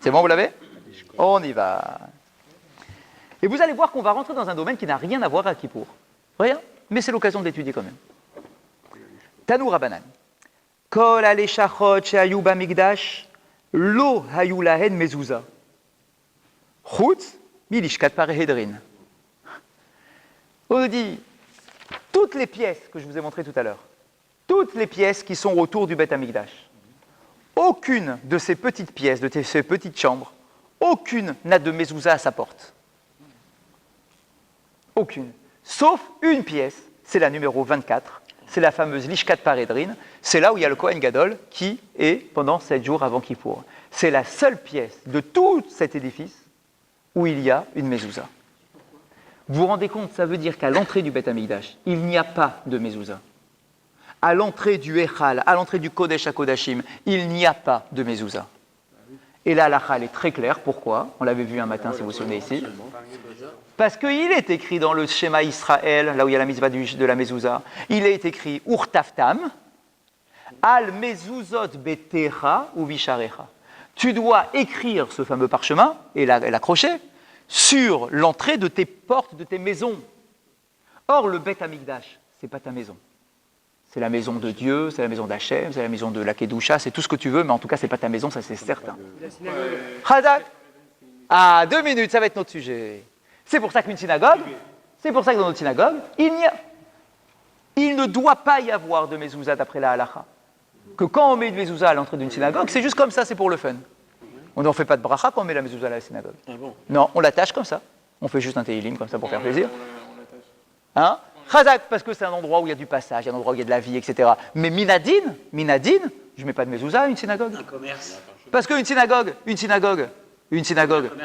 C'est bon, vous l'avez? On y va. Et vous allez voir qu'on va rentrer dans un domaine qui n'a rien à voir avec Kippour. Rien, mais c'est l'occasion de l'étudier quand même. Tanu Rabbanan. Kol aleshachot shehayu bamikdash lo hayu lahen mezouza. Chutz milishkat parehedrin. On nous dit, toutes les pièces que je vous ai montrées tout à l'heure, toutes les pièces qui sont autour du Beth Amikdash, aucune de ces petites pièces, de ces petites chambres, aucune n'a de mezouza à sa porte. Aucune. Sauf une pièce, c'est la numéro 24, c'est la fameuse Lishkat Parhédrine, c'est là où il y a le Kohen Gadol qui est pendant 7 jours avant Kippour. C'est la seule pièce de tout cet édifice où il y a une mezouza. Vous vous rendez compte, ça veut dire qu'à l'entrée du Beth Amikdash, il n'y a pas de mezouza. À l'entrée du Echal, à l'entrée du Kodesh HaKodashim, il n'y a pas de mezouza. Et là, la halakha est très claire. Pourquoi? On l'avait vu un matin, si vous vous souvenez ici. Parce qu'il est écrit dans le schéma Israël, là où il y a la mitzvah de la mezouza, il est écrit Urtaftam, Al mezuzot betecha ou visharecha. Tu dois écrire ce fameux parchemin et l'accrocher sur l'entrée de tes portes, de tes maisons. Or, le Beth Amikdash, ce n'est pas ta maison. C'est la maison de Dieu, c'est la maison d'Hachem, c'est la maison de la Kedusha, c'est tout ce que tu veux, mais en tout cas, ce n'est pas ta maison, ça c'est certain. Chazak. Ah, 2 minutes, ça va être notre sujet. C'est pour ça qu'une synagogue, c'est pour ça que dans notre synagogue, il ne doit pas y avoir de mezouza d'après la halakha. Que quand on met une mezouza à l'entrée d'une synagogue, c'est juste comme ça, c'est pour le fun. On n'en fait pas de bracha quand on met la mezouza à la synagogue. Ah bon? Non, on l'attache comme ça. On fait juste un téhilim comme ça pour faire plaisir. Hein? Chazak, parce que c'est un endroit où il y a du passage, un endroit où il y a de la vie, etc. Mais minadin, je ne mets pas de mezouza à une synagogue. Un commerce. Parce qu'une synagogue, Un commerce,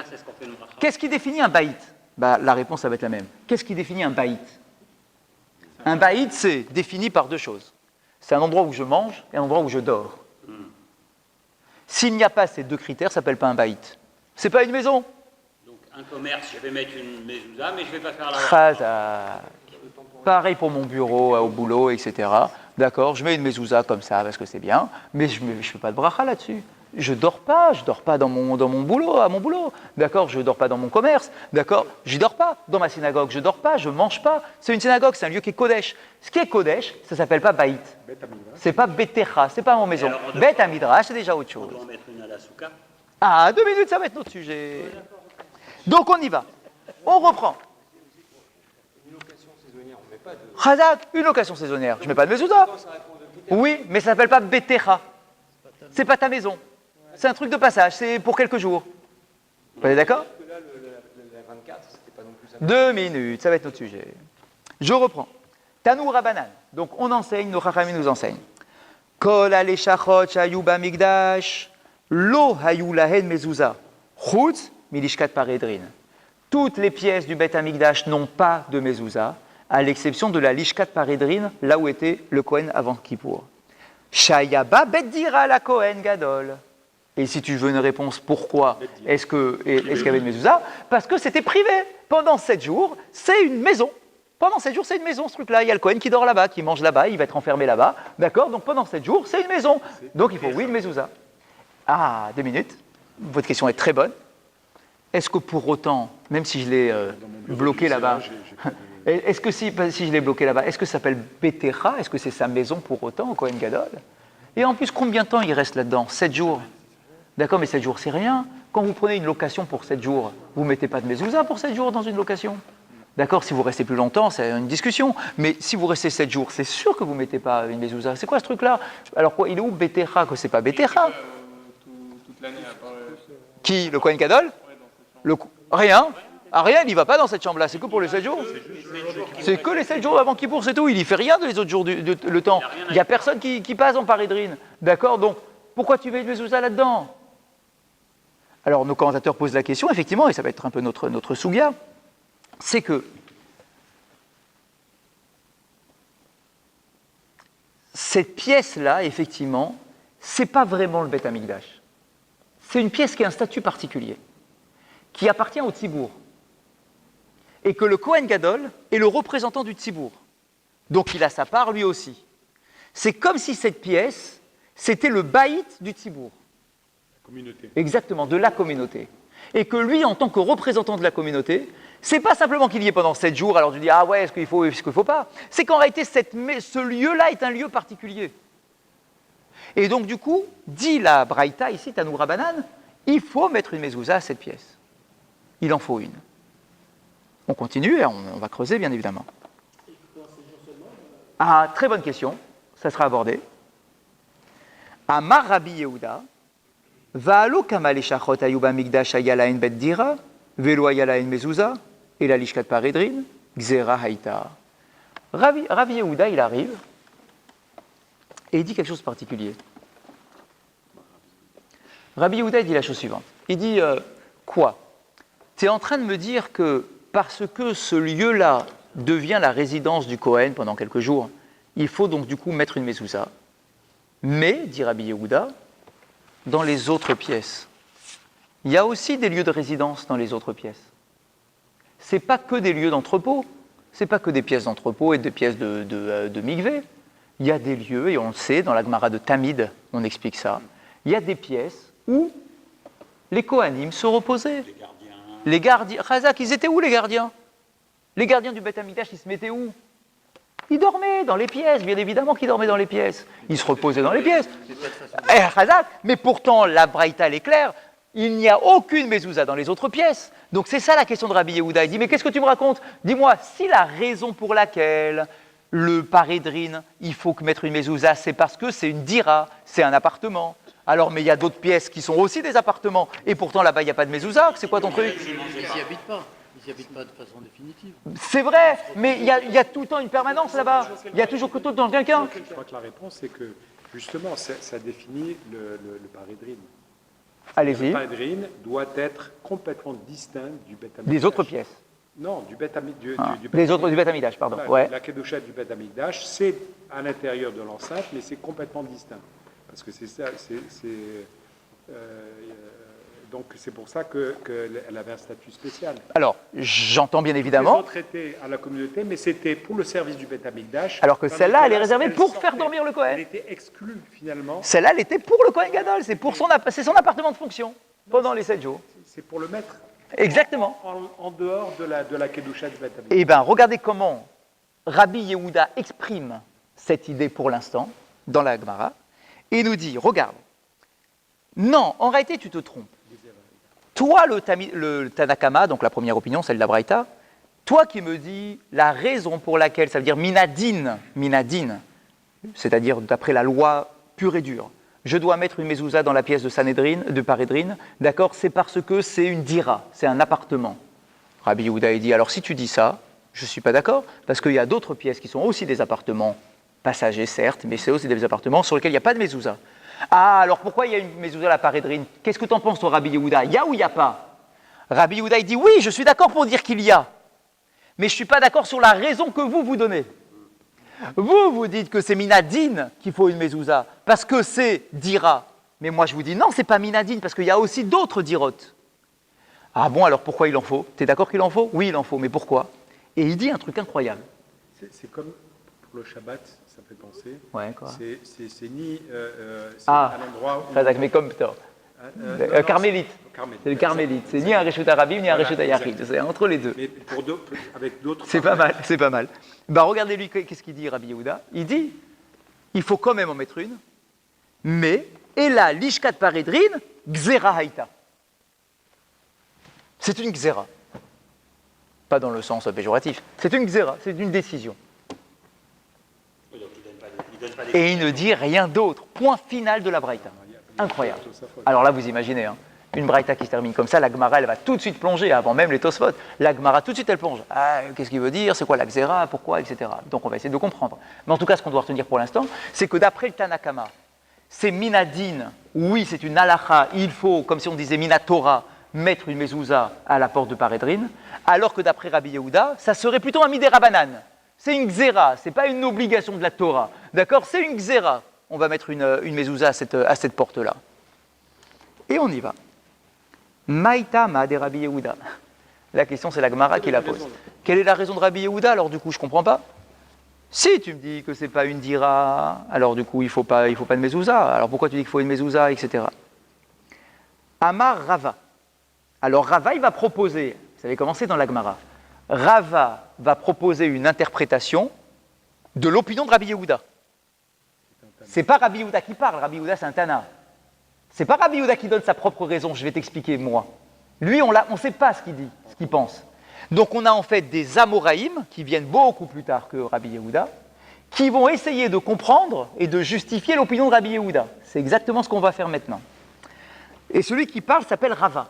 c'est ce qu'on fait nous. qu'est-ce qui définit un baït? La réponse, ça va être la même. Qu'est-ce qui définit un baït? Un baït, c'est défini par 2 choses. C'est un endroit où je mange et un endroit où je dors. S'il n'y a pas ces 2 critères, ça ne s'appelle pas un baït. C'est pas une maison. Donc un commerce, je vais mettre une mezouza, mais je ne vais pas faire la Chazak. Pareil pour mon bureau, au boulot, etc. D'accord, je mets une mezouza comme ça parce que c'est bien, mais je ne fais pas de bracha là-dessus. Je dors pas dans mon boulot, à mon boulot. D'accord, je dors pas dans mon commerce. D'accord, j'y dors pas. Dans ma synagogue, je dors pas, je mange pas. C'est une synagogue, c'est un lieu qui est kodesh. Ce qui est kodesh, ça s'appelle pas baït. C'est pas betecha, c'est pas mon maison. Bet amidrash, c'est déjà autre On chose. doit en mettre une à la souka. Ah, 2 minutes, ça va être notre sujet. Donc on y va. On reprend. Chazak, une location saisonnière. Je mets pas de mezouza. Oui, mais ça s'appelle pas betecha. C'est pas ta maison. C'est un truc de passage, c'est pour quelques jours. Vous êtes d'accord? 2 minutes, ça va être notre sujet. Je reprends. Tanu Rabbanan. Donc on enseigne, nos chachamim nous enseignent. Kol aleshachot shayu bamikdash lo hayu lahen mezouza chutz milishkat parhédrin. Toutes les pièces du Beth Amikdash n'ont pas de mezouza, à l'exception de la lishkat parhédrin, là où était le Kohen avant Kippour. Shayaba bet dira la Kohen gadol. Et si tu veux une réponse, pourquoi est-ce qu'il y avait une mezouza? Parce que c'était privé. Pendant 7 jours, c'est une maison. Pendant 7 jours, c'est une maison, ce truc-là. Il y a le Kohen qui dort là-bas, qui mange là-bas, il va être enfermé là-bas. D'accord? Donc pendant 7 jours, c'est une maison. Donc il faut, oui, une mezouza. Ah, 2 minutes. Votre question est très bonne. Est-ce que pour autant, même si je l'ai bloqué là-bas, est-ce que si je l'ai bloqué là-bas, est-ce que ça s'appelle Betera? Est-ce que c'est sa maison pour autant au Kohen Gadol? Et en plus, combien de temps il reste là-dedans? 7 jours. D'accord, mais 7 jours, c'est rien. Quand vous prenez une location pour 7 jours, vous ne mettez pas de mezouza pour 7 jours dans une location. D'accord, si vous restez plus longtemps, c'est une discussion. Mais si vous restez 7 jours, c'est sûr que vous ne mettez pas une mezouza. C'est quoi ce truc-là? Alors quoi, il est où Betera? Que c'est pas Betera? Toute l'année, à part. Qui? Le Kohen Gadol? Rien. Ah, rien, il n'y va pas dans cette chambre-là. C'est que pour les 7 jours. C'est que les 7 jours avant Kippour, c'est tout. Il n'y fait rien de les autres jours le temps. Il n'y a personne qui passe en parédrine. D'accord, donc pourquoi tu mets une mezouza là-dedans? Alors nos commentateurs posent la question, effectivement, et ça va être un peu notre souga, c'est que cette pièce-là, effectivement, c'est pas vraiment le Beth Amikdash. C'est une pièce qui a un statut particulier, qui appartient au Tzibour, et que le Kohen Gadol est le représentant du Tzibour. Donc il a sa part lui aussi. C'est comme si cette pièce, c'était le baït du Tzibour. Communauté. Exactement, de la communauté. Et que lui, en tant que représentant de la communauté, c'est pas simplement qu'il y est pendant 7 jours, alors tu dis, ah ouais, est-ce qu'il faut, est-ce qu'il ne faut pas? C'est qu'en réalité, ce lieu-là est un lieu particulier. Et donc, du coup, dit la Braïta, ici, Tanoura Banane, il faut mettre une mezouza à cette pièce. Il en faut une. On continue et on va creuser, bien évidemment. Ah, très bonne question, ça sera abordé. Amar Rabbi Yehuda, Va'alo kama leshachot hayu bamikdash haya lahen bet dira, velo haya lahen mezouza, et la lishkat paredrin, gzera haïta. Rabbi Yehuda, il arrive, et il dit quelque chose de particulier. Rabbi Yehuda, il dit la chose suivante. Il dit, quoi? Tu es en train de me dire que parce que ce lieu-là devient la résidence du Kohen pendant quelques jours, il faut donc du coup mettre une mezouza. Mais, dit Rabbi Yehuda, dans les autres pièces, il y a aussi des lieux de résidence dans les autres pièces. Ce n'est pas que des lieux d'entrepôt, ce n'est pas que des pièces d'entrepôt et des pièces de mikvé. Il y a des lieux, et on le sait, dans la Gemara de Tamid, on explique ça, il y a des pièces où les Kohanim se reposaient. Les gardiens. Chazak, ils étaient où les gardiens? Les gardiens du Beth Amikdash, ils se mettaient où? Ils dormaient dans les pièces, bien évidemment qu'ils dormaient dans les pièces. Ils se reposaient dans les pièces. Chazak, mais pourtant, la Braïta, elle est claire, il n'y a aucune mezouza dans les autres pièces. Donc c'est ça la question de Rabbi Yehuda. Il dit, mais qu'est-ce que tu me racontes? Dis-moi, si la raison pour laquelle le parédrine, il faut mettre une mezouza, c'est parce que c'est une dira, c'est un appartement. Alors, mais il y a d'autres pièces qui sont aussi des appartements, et pourtant là-bas, il n'y a pas de mezouza. C'est quoi ton truc? Ils n'y habitent pas. Ils n'y habitent pas de façon définitive. C'est vrai, mais il y a tout le temps une permanence là-bas. Il y a toujours que tout dans quelqu'un. Je crois que la réponse, c'est que, justement, ça définit le parédrine. Allez-y. Le parédrine doit être complètement distinct du Beth Amikdash. Des autres pièces. Non, du Beth Amikdash. Les autres du Beth Amikdash, pardon. Ouais. La Kedusha du Beth Amikdash, c'est à l'intérieur de l'enceinte, mais c'est complètement distinct. Parce que c'est ça, donc c'est pour ça qu'elle avait un statut spécial. Alors, j'entends bien Les évidemment. autres étaient à la communauté, mais c'était pour le service du Beth Amikdash. Alors que Tandis celle-là, elle est là, réservée elle pour sortait. faire dormir le Elle Kohen. était exclue finalement. Celle-là, elle était pour le Kohen Gadol. C'est son appartement de fonction pendant les 7 jours. C'est pour le mettre Exactement. en dehors de la Kedusha du Beth Amikdash. Eh bien, regardez comment Rabbi Yehuda exprime cette idée pour l'instant dans la Gemara et nous dit, regarde, non, en réalité, tu te trompes. Toi, le Tanakama, donc la première opinion, celle de la Braïta, toi qui me dis la raison pour laquelle, ça veut dire minadine, c'est-à-dire d'après la loi pure et dure, je dois mettre une mezouza dans la pièce de Sanhedrin, de Parédrine, d'accord, c'est parce que c'est une dira, c'est un appartement. Rabbi Yehuda dit, alors si tu dis ça, je ne suis pas d'accord, parce qu'il y a d'autres pièces qui sont aussi des appartements passagers, certes, mais c'est aussi des appartements sur lesquels il n'y a pas de mezouza. Ah, alors pourquoi il y a une mezouza à la parédrine? Qu'est-ce que tu en penses, toi, Rabbi Yehuda? Il y a ou il n'y a pas? Rabbi Yehuda, il dit, oui, je suis d'accord pour dire qu'il y a, mais je ne suis pas d'accord sur la raison que vous donnez. Vous dites que c'est minadine qu'il faut une mezouza, parce que c'est dira. Mais moi, je vous dis non, c'est pas minadine, parce qu'il y a aussi d'autres dirotes. Ah bon, alors pourquoi il en faut? Tu es d'accord qu'il en faut? Oui, il en faut, mais pourquoi? Et il dit un truc incroyable. C'est comme pour le Shabbat, ça fait penser. Ouais, quoi. C'est ni c'est Ah, à l'endroit où. Fadak Mekom Ptor. Non, Carmélite. Carmélite. C'est le carmélite. C'est ni un Reshut Arabim, ni un Voilà, Reshut Ayachid. exact. C'est entre les deux. Mais avec d'autres. C'est pas mal, c'est pas mal. Bah, regardez lui, qu'est-ce qu'il dit, Rabbi Yehuda? Il dit, il faut quand même en mettre une, mais, et là, l'ishkat paredrin, gzera haïta. C'est une gzera. Pas dans le sens péjoratif. C'est une gzera, c'est une décision. Oui, donc il donne pas des Et il ne dit rien d'autre. Point final de la braïta. Incroyable. Alors là, vous imaginez, hein, une braïta qui se termine comme ça, la Gemara, elle va tout de suite plonger, avant même les Tosfot. La Gemara, tout de suite, elle plonge. Ah, qu'est-ce qu'il veut dire? C'est quoi la Xéra? Pourquoi? Etc. Donc on va essayer de comprendre. Mais en tout cas, ce qu'on doit retenir pour l'instant, c'est que d'après le Tanakama, c'est minadine. Oui, c'est une halacha. Il faut, comme si on disait minatora, mettre une mezouza à la porte de Paredrine. Alors que d'après Rabbi Yehuda, ça serait plutôt un midérabanan. C'est une Xéra, c'est pas une obligation de la Torah. D'accord? C'est une Xéra. On va mettre une mezouza à cette porte-là. Et on y va. Maïtama de Rabbi Yehuda. La question, c'est la Gemara qui la pose. Quelle est la raison de Rabbi Yehuda? Alors du coup, je ne comprends pas. Si tu me dis que ce n'est pas une dira, alors du coup, il faut pas de mezouza. Alors pourquoi tu dis qu'il faut une mezouza, etc. Amar Rava. Alors Rava, il va proposer, vous savez comment c'est dans la Gemara. Rava va proposer une interprétation de l'opinion de Rabbi Yehuda. C'est pas Rabbi Yehuda qui parle, Rabbi Yehuda c'est un Tana. C'est pas Rabbi Yehuda qui donne sa propre raison, je vais t'expliquer moi. Lui, on ne sait pas ce qu'il dit, ce qu'il pense. Donc on a en fait des Amoraïm, qui viennent beaucoup plus tard que Rabbi Yehuda, qui vont essayer de comprendre et de justifier l'opinion de Rabbi Yehuda. C'est exactement ce qu'on va faire maintenant. Et celui qui parle s'appelle Rava.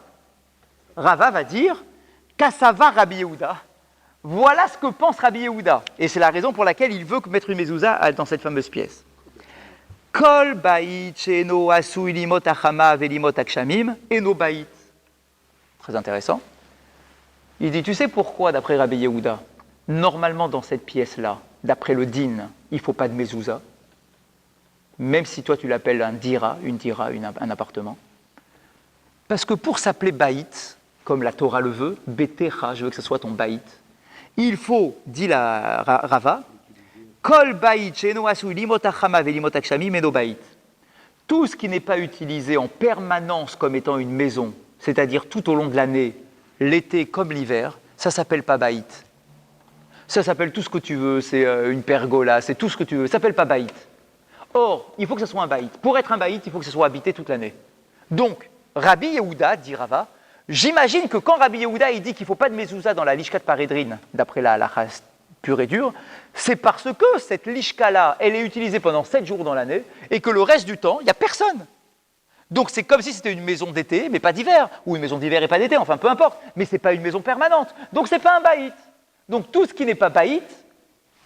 Rava va dire, Kassava Rabbi Yehuda, voilà ce que pense Rabbi Yehuda. Et c'est la raison pour laquelle il veut mettre une mezouza dans cette fameuse pièce. Kol ba'it she'eno asui limot achama velimot akshamim eno ba'it. Très intéressant. Il dit, tu sais pourquoi, d'après Rabbi Yehuda, normalement dans cette pièce-là, d'après le din, il ne faut pas de mezouza, même si toi tu l'appelles un dira, un appartement. Parce que pour s'appeler ba'it, comme la Torah le veut, betecha, je veux que ce soit ton ba'it, il faut, dit la Rava, Kol ba'it she'eno asui limot achama velimot akshamim eno ba'it. Tout ce qui n'est pas utilisé en permanence comme étant une maison, c'est-à-dire tout au long de l'année, l'été comme l'hiver, ça s'appelle pas baït. Ça s'appelle tout ce que tu veux, c'est une pergola, c'est tout ce que tu veux, ça s'appelle pas baït. Or, il faut que ce soit un baït. Pour être un baït, il faut que ce soit habité toute l'année. Donc, Rabbi Yehuda, dit Rava, j'imagine que quand Rabbi Yehuda il dit qu'il ne faut pas de mezouza dans la lishkat paredrine, d'après la halakha pure et dure, c'est parce que cette lishka-là, elle est utilisée pendant 7 jours dans l'année, et que le reste du temps, il n'y a personne. Donc c'est comme si c'était une maison d'été, mais pas d'hiver, ou une maison d'hiver et pas d'été, enfin peu importe, mais ce n'est pas une maison permanente. Donc ce n'est pas un baït. Donc tout ce qui n'est pas baït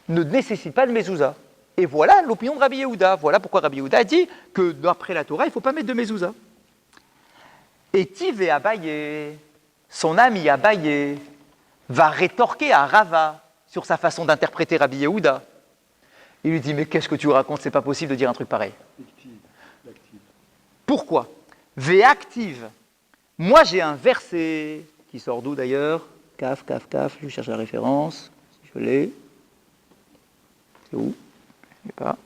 ne nécessite pas de mezouza. Et voilà l'opinion de Rabbi Yehuda. Voilà pourquoi Rabbi Yehuda a dit que d'après la Torah, il ne faut pas mettre de mezouza. Et Tive Abaye, son ami Abaye, va rétorquer à Rava sur sa façon d'interpréter Rabbi Yehuda. Il lui dit, mais qu'est-ce que tu racontes, c'est pas possible de dire un truc pareil. Pourquoi? Véactive. Moi, j'ai un verset qui sort d'où d'ailleurs? Kaf, je cherche la référence. Si je l'ai. C'est où? Je ne l'ai pas.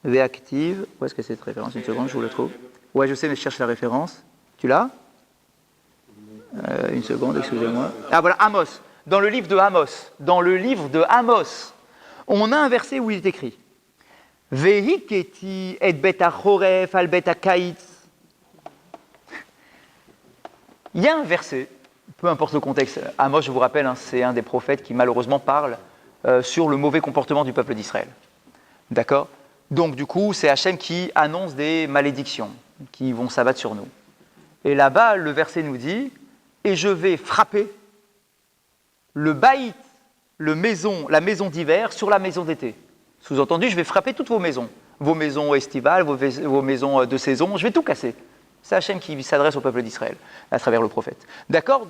Véactive. Où est-ce que c'est cette référence? Une seconde, je vous la trouve. Ouais, je sais, mais je cherche la référence. Tu l'as? Une seconde, excusez-moi. Ah voilà, Amos. Dans le livre de Amos, on a un verset où il est écrit Vehiketi et beta choref al beta kaitz. Il y a un verset, peu importe le contexte. Amos, je vous rappelle, c'est un des prophètes qui malheureusement parle sur le mauvais comportement du peuple d'Israël. D'accord? Donc du coup, c'est Hachem qui annonce des malédictions qui vont s'abattre sur nous. Et là-bas, le verset nous dit et je vais frapper le baït, la maison d'hiver, sur la maison d'été. Sous-entendu, je vais frapper toutes vos maisons estivales, vos maisons de saison, je vais tout casser. C'est Hachem qui s'adresse au peuple d'Israël, à travers le prophète. D'accord?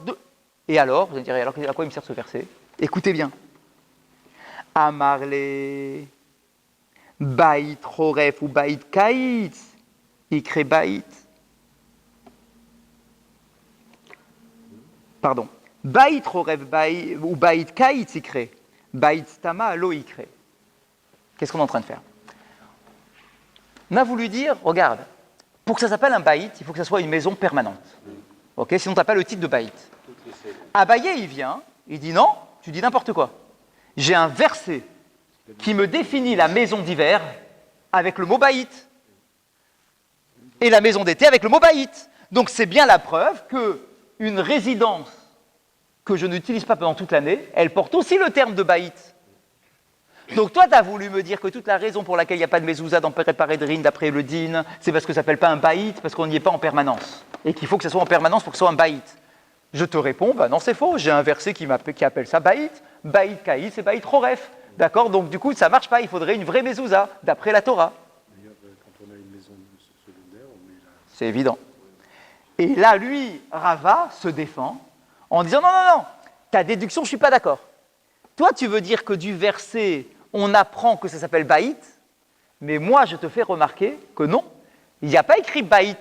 Et alors, vous allez dire, alors à quoi il me sert ce verset? Écoutez bien. Amarle, Baït Choref ou Baït Kaït, Ikre Baït. Pardon. Baït Choref ou Baït Kaït, Ikre. Baït Stama, Lo Ikre. Qu'est-ce qu'on est en train de faire? On a voulu dire, regarde, pour que ça s'appelle un baït, il faut que ça soit une maison permanente. Ok? Sinon, tu n'as pas le titre de baït. Abaye, il vient, il dit non, tu dis n'importe quoi. J'ai un verset qui me définit la maison d'hiver avec le mot baït. Et la maison d'été avec le mot baït. Donc c'est bien la preuve qu'une résidence que je n'utilise pas pendant toute l'année, elle porte aussi le terme de baït. Donc toi, tu as voulu me dire que toute la raison pour laquelle il n'y a pas de mezouza dans Paredrin, d'après le din, c'est parce que ça ne s'appelle pas un baït, parce qu'on n'y est pas en permanence. Et qu'il faut que ça soit en permanence pour que ce soit un baït. Je te réponds, bah non, c'est faux. J'ai un verset qui appelle ça baït. Baït kaït, c'est baït choref. D'accord? Donc du coup, ça ne marche pas. Il faudrait une vraie mezouza, d'après la Torah. D'ailleurs, quand on a une maison secondaire, on met la... C'est évident. Et là, lui, Rava, se défend en disant non, non, non, ta déduction, je ne suis pas d'accord. Toi, tu veux dire que du verset, on apprend que ça s'appelle baït, mais moi, je te fais remarquer que non, il n'y a pas écrit baït.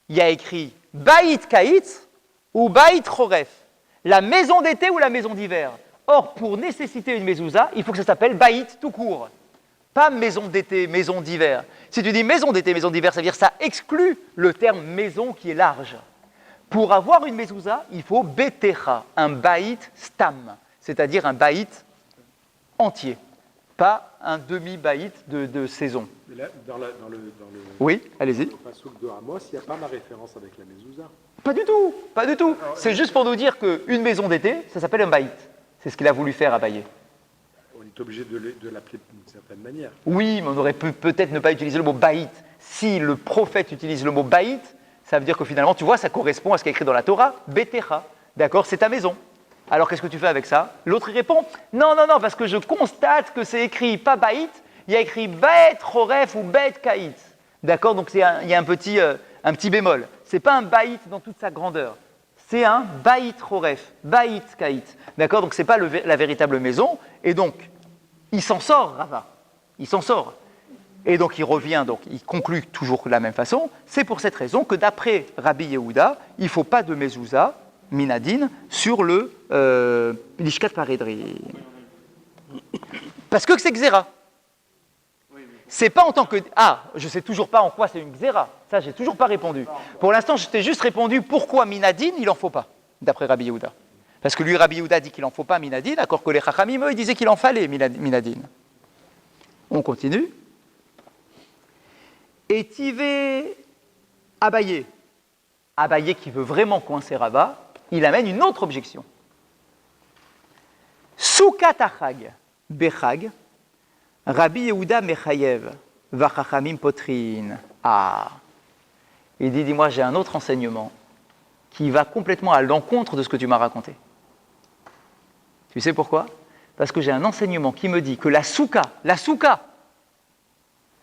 Il y a écrit baït kaït ou baït choref, la maison d'été ou la maison d'hiver. Or, pour nécessiter une mezouza, il faut que ça s'appelle baït tout court. Pas maison d'été, maison d'hiver. Si tu dis maison d'été, maison d'hiver, ça veut dire que ça exclut le terme maison qui est large. Pour avoir une mezouza, il faut betecha, un baït stam, c'est-à-dire un baït entier, pas un demi-baït de saison. Mais là, dans le Oui, allez-y. Passouk de Ramos, il n'y a pas ma référence avec la mezouza. Pas du tout, pas du tout. C'est juste pour nous dire qu'une maison d'été, ça s'appelle un baït. C'est ce qu'il a voulu faire à Abaye. On est obligé de l'appeler d'une certaine manière. Oui, mais on aurait pu peut-être ne pas utiliser le mot baït. Si le prophète utilise le mot baït, ça veut dire que finalement, tu vois, ça correspond à ce qui est écrit dans la Torah, betecha. D'accord, c'est ta maison. Alors qu'est-ce que tu fais avec ça? L'autre il répond, non, non, non, parce que je constate que c'est écrit pas baït, il y a écrit bet choref ou bet kaït. D'accord, donc il y a un petit bémol. C'est pas un baït dans toute sa grandeur. C'est un baït choref, baït kaït. D'accord, donc c'est pas la véritable maison. Et donc, il s'en sort, Rava. Il s'en sort. Et donc il revient, donc il conclut toujours de la même façon. C'est pour cette raison que d'après Rabbi Yehuda, il ne faut pas de mezouza, minadine, sur le Lishkat Paredri. Parce que c'est Xéra. C'est pas en tant que... Ah, je sais toujours pas en quoi c'est une Xéra. Ça, j'ai toujours pas répondu. Pour l'instant, je t'ai juste répondu pourquoi minadine, il n'en faut pas, d'après Rabbi Yehuda. Parce que lui, Rabbi Yehuda dit qu'il n'en faut pas minadine, alors que les Chachamim, eux, ils disaient qu'il en fallait minadine. On continue. Et Tivé Abaye. Abaye qui veut vraiment coincer Rava, il amène une autre objection. Soukat achag bechag, Rabbi Yehuda mechayev, vachachamim potrin. Ah, il dit, dis-moi, j'ai un autre enseignement qui va complètement à l'encontre de ce que tu m'as raconté. Tu sais pourquoi? Parce que j'ai un enseignement qui me dit que la souka,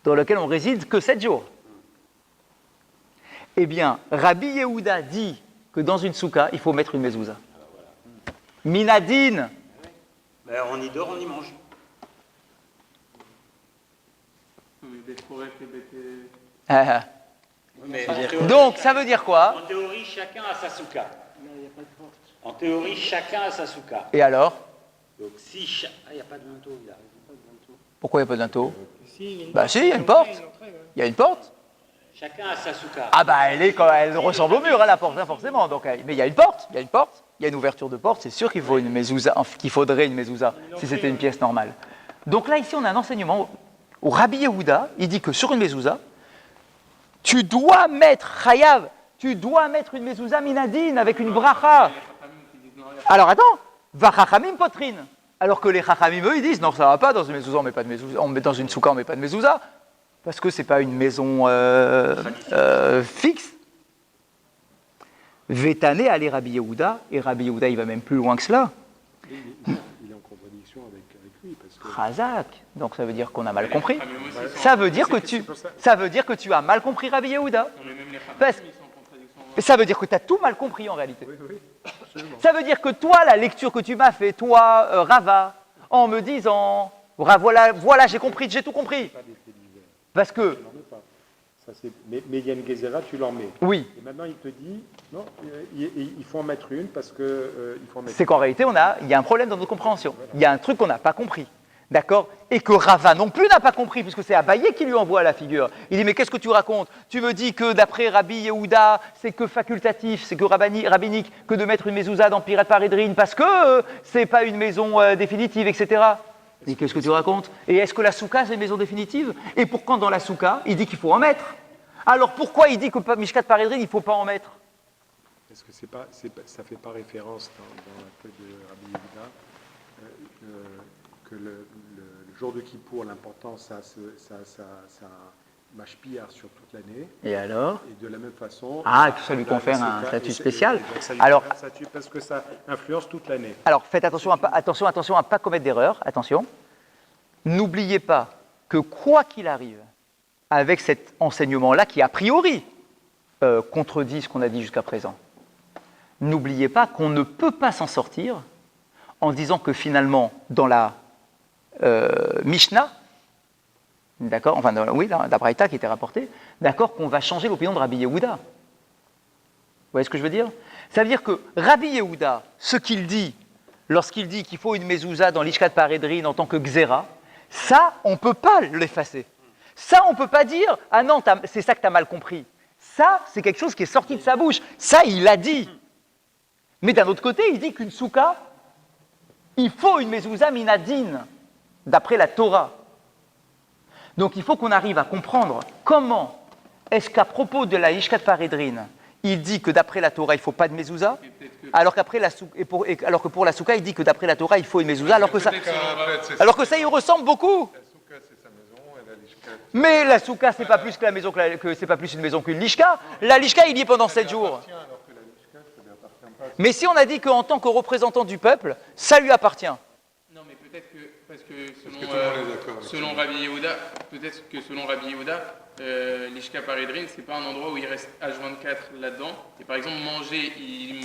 dans laquelle on réside que 7 jours, eh bien, Rabbi Yehuda dit que dans une souka, il faut mettre une mezouza. Minadine. Ben, on y dort, on y mange. Donc, ça veut dire quoi? En théorie, chacun a sa souka. En théorie, chacun a sa souka. Et alors? Donc si... Ah, il n'y a pas de linteau, il a raison. Pourquoi il n'y a pas de linteau? Si, Bah si, il y a une porte. Il y a une porte. Chacun a sa souka. Ah bah elle ressemble au mur, hein, la porte, hein, forcément. Donc, mais il y a une porte, il y a une ouverture de porte. C'est sûr qu'il faut une mezouza, qu'il faudrait une mezouza si c'était une pièce normale. Donc là, ici, on a un enseignement où Rabbi Yehuda, il dit que sur une mezouza, tu dois mettre chayav, tu dois mettre une mezouza minadine avec une bracha. Alors attends, va chachamim potrine. Alors que les chachamim, eux, ils disent non, ça va pas, dans une mezouza, on met pas de mezouza, on met dans une souka, on met pas de mezouza, parce que c'est pas une maison fixe. Vétané allait Rabbi Yehuda, et Rabbi Yehuda, il va même plus loin que cela. Il est en contradiction avec lui. Parce que... Chazak, donc ça veut dire qu'on a mal compris. Ça veut dire que tu as mal compris Rabbi Yehuda. Ça veut dire que tu as tout mal compris en réalité. Oui, ça veut dire que toi, la lecture que tu m'as fait, toi, Rava, en me disant Voilà, j'ai compris, j'ai tout compris. Pas d'effet divers. Parce que, Tu n'en mets pas. Ça, mais il y a une Gezerah, tu l'en mets. oui, Et maintenant, il te dit, non, il faut en mettre une parce que il faut en mettre c'est qu'en réalité, il y a un problème dans notre compréhension. Il y a un truc qu'on n'a pas compris. D'accord? Et que Rava non plus n'a pas compris, puisque c'est Abaye qui lui envoie la figure. Il dit, mais qu'est-ce que tu racontes? Tu me dis que d'après Rabbi Yehuda, c'est que facultatif, c'est que rabbinique, que de mettre une mezouza dans Pirat Paredrine, parce que c'est pas une maison définitive, etc. Mais qu'est-ce que tu racontes? Et est-ce que la souka, c'est une maison définitive? Et pourquoi dans la souka, il dit qu'il faut en mettre? Alors pourquoi il dit que Mishkat Paredrine, il ne faut pas en mettre? Est-ce que ça ne fait pas référence dans la feuille de Rabbi Yehuda que le jour de Kippour, l'important, ça mashpia sur toute l'année. Et alors? Et de la même façon... Ah, que ça lui confère un statut spécial. Alors, parce que ça influence toute l'année. Alors faites attention à ne pas commettre d'erreur. Attention. N'oubliez pas que quoi qu'il arrive, avec cet enseignement-là qui a priori contredit ce qu'on a dit jusqu'à présent, n'oubliez pas qu'on ne peut pas s'en sortir en disant que finalement, dans la Mishnah, d'accord, enfin, la Braïta qui était rapportée, d'accord, qu'on va changer l'opinion de Rabbi Yehuda. Vous voyez ce que je veux dire? Ça veut dire que Rabbi Yehuda, ce qu'il dit, lorsqu'il dit qu'il faut une mezouza dans l'Ishkat Paredrine en tant que Xéra, ça, on ne peut pas l'effacer. Ça, on ne peut pas dire « Ah non, c'est ça que tu as mal compris ». Ça, c'est quelque chose qui est sorti de sa bouche. Ça, il l'a dit. Mais d'un autre côté, il dit qu'une souka, il faut une mezouza minadine, d'après la Torah. Donc il faut qu'on arrive à comprendre comment est-ce qu'à propos de la Ishkat Paredrine, il dit que d'après la Torah, il ne faut pas de mezouza, alors que pour la souka, il dit que d'après la Torah, il faut une mezouza, alors que ça il ressemble beaucoup. Mais la souka, c'est pas plus que la maison c'est pas plus une maison qu'une lishka. La lishka, il y est pendant 7 jours. Mais si on a dit qu'en tant que représentant du peuple, ça lui appartient. Non, mais peut-être que, parce que selon Rabbi Yehuda, peut-être que selon Rabbi Yehuda, l'Ishka Paredrine, c'est pas un endroit où il reste H24 là-dedans. Et par exemple, manger,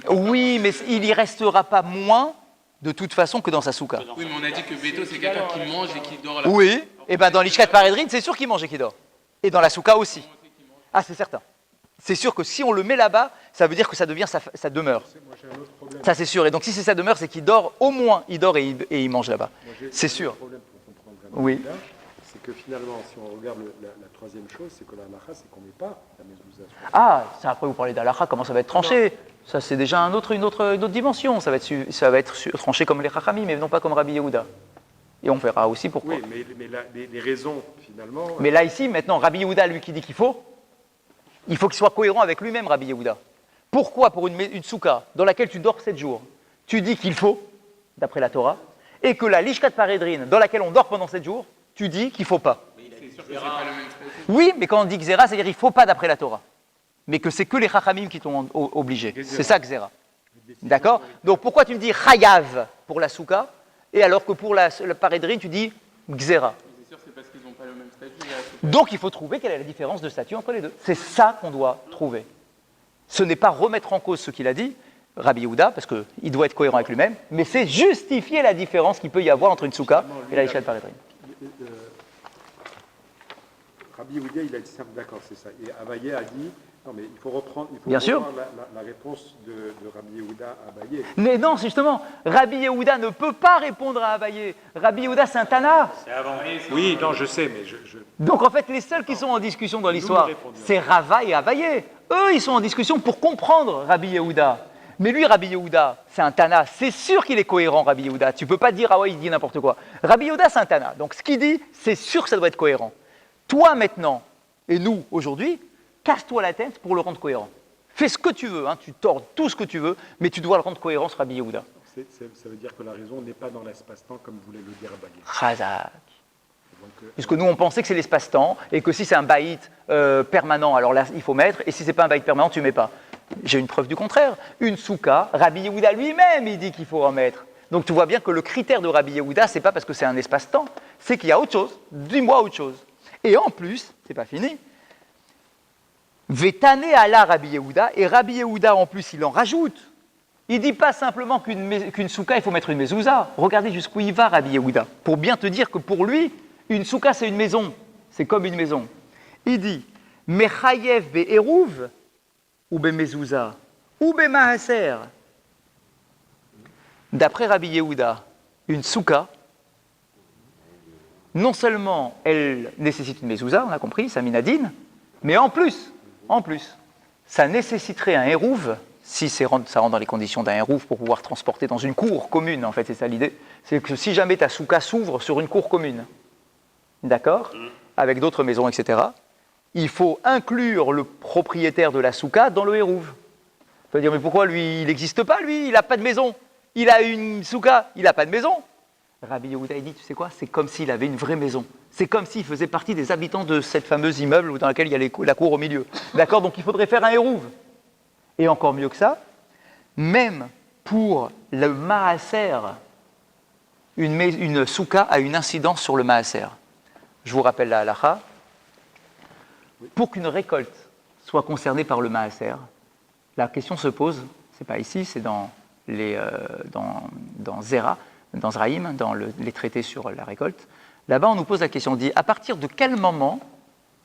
Oui, mais il y restera pas moins de toute façon que dans sa souka. Oui, mais on a dit que Beto, c'est quelqu'un qui mange et qui dort là. Oui, et bien dans l'Ishkat Paredrine, c'est sûr qu'il mange et qu'il dort. Et dans la souka aussi. Ah, c'est certain. C'est sûr que si on le met là-bas, ça veut dire que ça devient sa demeure. Moi, j'ai un autre problème. Ça, c'est sûr. Et donc, si c'est sa demeure, c'est qu'il dort, au moins, il dort et il mange là-bas. C'est sûr. Le problème pour comprendre vraiment Oui. là, c'est que finalement, si on regarde la troisième chose, c'est que la halakha, c'est qu'on ne met pas la mezouza. Ah, ça, après, vous parlez d'Alacha, comment ça va être tranché? Ça, c'est déjà une autre dimension. Ça va être tranché comme les Chachamim, mais non pas comme Rabbi Yehuda. Et on verra aussi pourquoi. Oui, mais les raisons, finalement... Mais là, ici, maintenant, Rabbi Yehuda, lui qui dit qu'il faut qu'il soit cohérent avec lui-même, Rabbi Yehuda. Pourquoi, pour une souka dans laquelle tu dors 7 jours, tu dis qu'il faut, d'après la Torah, et que la Lishkat Paredrine, dans laquelle on dort pendant 7 jours, tu dis qu'il ne faut pas? C'est sûr que c'est pas le même statut. Oui, mais quand on dit Xéra, c'est-à-dire qu'il ne faut pas d'après la Torah. Mais que c'est que les Chachamim qui t'ont obligé. C'est ça, Xéra. D'accord? Donc pourquoi tu me dis Chayav pour la souka, et alors que pour la Paredrine, tu dis Xéra? C'est sûr, c'est parce qu'ils n'ont pas le même statut. Donc il faut trouver quelle est la différence de statut entre les deux. C'est ça qu'on doit trouver. Ce n'est pas remettre en cause ce qu'il a dit, Rabbi Yehuda, parce qu'il doit être cohérent avec lui-même, mais c'est justifier la différence qu'il peut y avoir entre une souka et la Ishkat Paredrine. Rabbi Yehuda, il a dit ça, d'accord, c'est ça. Et Abaye a dit, non mais il faut reprendre, Bien sûr. la réponse de Rabbi Yehuda à Abaye. Mais non, justement, Rabbi Yehuda ne peut pas répondre à Abaye. Rabbi Yehuda, c'est un Tana. Oui, non, je sais, mais Donc en fait, les seuls qui sont en discussion dans l'histoire, répondions. c'est Rava et Abaye. Eux, ils sont en discussion pour comprendre Rabbi Yehuda. Mais lui, Rabbi Yehuda, c'est un Tana. C'est sûr qu'il est cohérent, Rabbi Yehuda. Tu ne peux pas dire, ah ouais, il dit n'importe quoi. Rabbi Yehuda, c'est un Tana. Donc ce qu'il dit, c'est sûr que ça doit être cohérent. Toi, maintenant, et nous, aujourd'hui, casse-toi la tête pour le rendre cohérent. Fais ce que tu veux, hein, tu tords tout ce que tu veux, mais tu dois le rendre cohérent, ce Rabbi Yehuda. ça veut dire que la raison n'est pas dans l'espace-temps comme voulait le dire Abaye. Chazak. Donc, Puisque nous, on pensait que c'est l'espace-temps, et que si c'est un baït permanent, alors là, il faut mettre, et si c'est pas un baït permanent, tu mets pas. J'ai une preuve du contraire. Une souka, Rabbi Yehuda lui-même, il dit qu'il faut en mettre. Donc tu vois bien que le critère de Rabbi Yehuda, c'est pas parce que c'est un espace-temps, c'est qu'il y a autre chose. Dis-moi autre chose. Et en plus, c'est pas fini. Vétane ala Rabbi Yehuda, et Rabbi Yehuda en plus, il en rajoute. Il ne dit pas simplement qu'une souka, il faut mettre une mezouza. Regardez jusqu'où il va, Rabbi Yehuda, pour bien te dire que pour lui, une souka, c'est une maison. C'est comme une maison. Il dit, mechayev be'eruv, ou be'mezouza, ou be'maaser. D'après Rabbi Yehuda, une souka, non seulement elle nécessite une mezouza, on a compris, sa minadine, mais en plus, ça nécessiterait un hérouv, si ça rentre dans les conditions d'un hérouv pour pouvoir transporter dans une cour commune, en fait, c'est ça l'idée, c'est que si jamais ta souka s'ouvre sur une cour commune, d'accord, avec d'autres maisons, etc., il faut inclure le propriétaire de la souka dans le hérouv. On peut dire, mais pourquoi lui, il n'existe pas, lui, il n'a pas de maison, il a une souka, il n'a pas de maison. Rabbi Yehuda dit, tu sais quoi, c'est comme s'il avait une vraie maison. C'est comme s'il faisait partie des habitants de cette fameuse immeuble dans lequel il y a la cour au milieu. D'accord, donc il faudrait faire un hérouv. Et encore mieux que ça, même pour le maaser, une souka a une incidence sur le maaser. Je vous rappelle la halakha. Pour qu'une récolte soit concernée par le maaser, la question se pose, c'est pas ici, c'est dans Zera, dans Zraïm, dans les traités sur la récolte. Là-bas, on nous pose la question, on dit, à partir de quel moment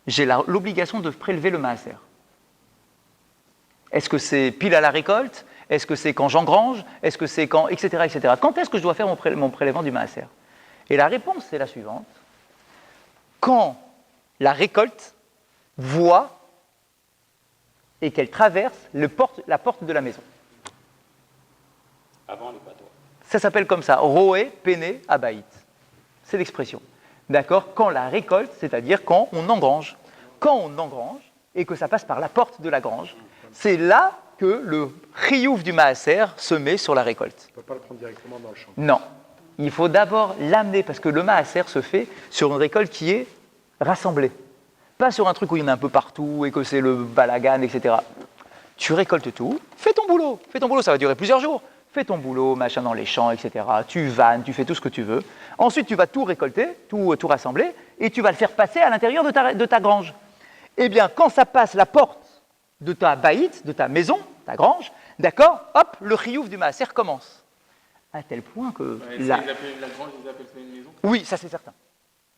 j'ai l'obligation de prélever le maaser? Est-ce que c'est pile à la récolte? Est-ce que c'est quand j'engrange? Est-ce que c'est quand, etc., etc. Quand est-ce que je dois faire mon prélèvement du maaser? Et la réponse, c'est la suivante. Quand la récolte voit et qu'elle traverse la porte de la maison. Avant les patois. Ça s'appelle comme ça, roé, péné, abaït. C'est l'expression. D'accord? Quand la récolte, c'est-à-dire quand on engrange. Quand on engrange et que ça passe par la porte de la grange, c'est là que le chiyuv du maaser se met sur la récolte. On ne peut pas le prendre directement dans le champ. Non. Il faut d'abord l'amener, parce que le maaser se fait sur une récolte qui est rassemblée. Pas sur un truc où il y en a un peu partout et que c'est le balagan, etc. Tu récoltes tout, fais ton boulot, ça va durer plusieurs jours. Fais ton boulot, machin dans les champs, etc. Tu vannes, tu fais tout ce que tu veux. Ensuite, tu vas tout récolter, tout rassembler, et tu vas le faire passer à l'intérieur de ta grange. Eh bien, quand ça passe la porte de ta baït, de ta maison, ta grange, d'accord, hop, le chiyuv du maaser commence. À tel point que... La grange, ils appellent ça une maison? Oui, ça c'est certain.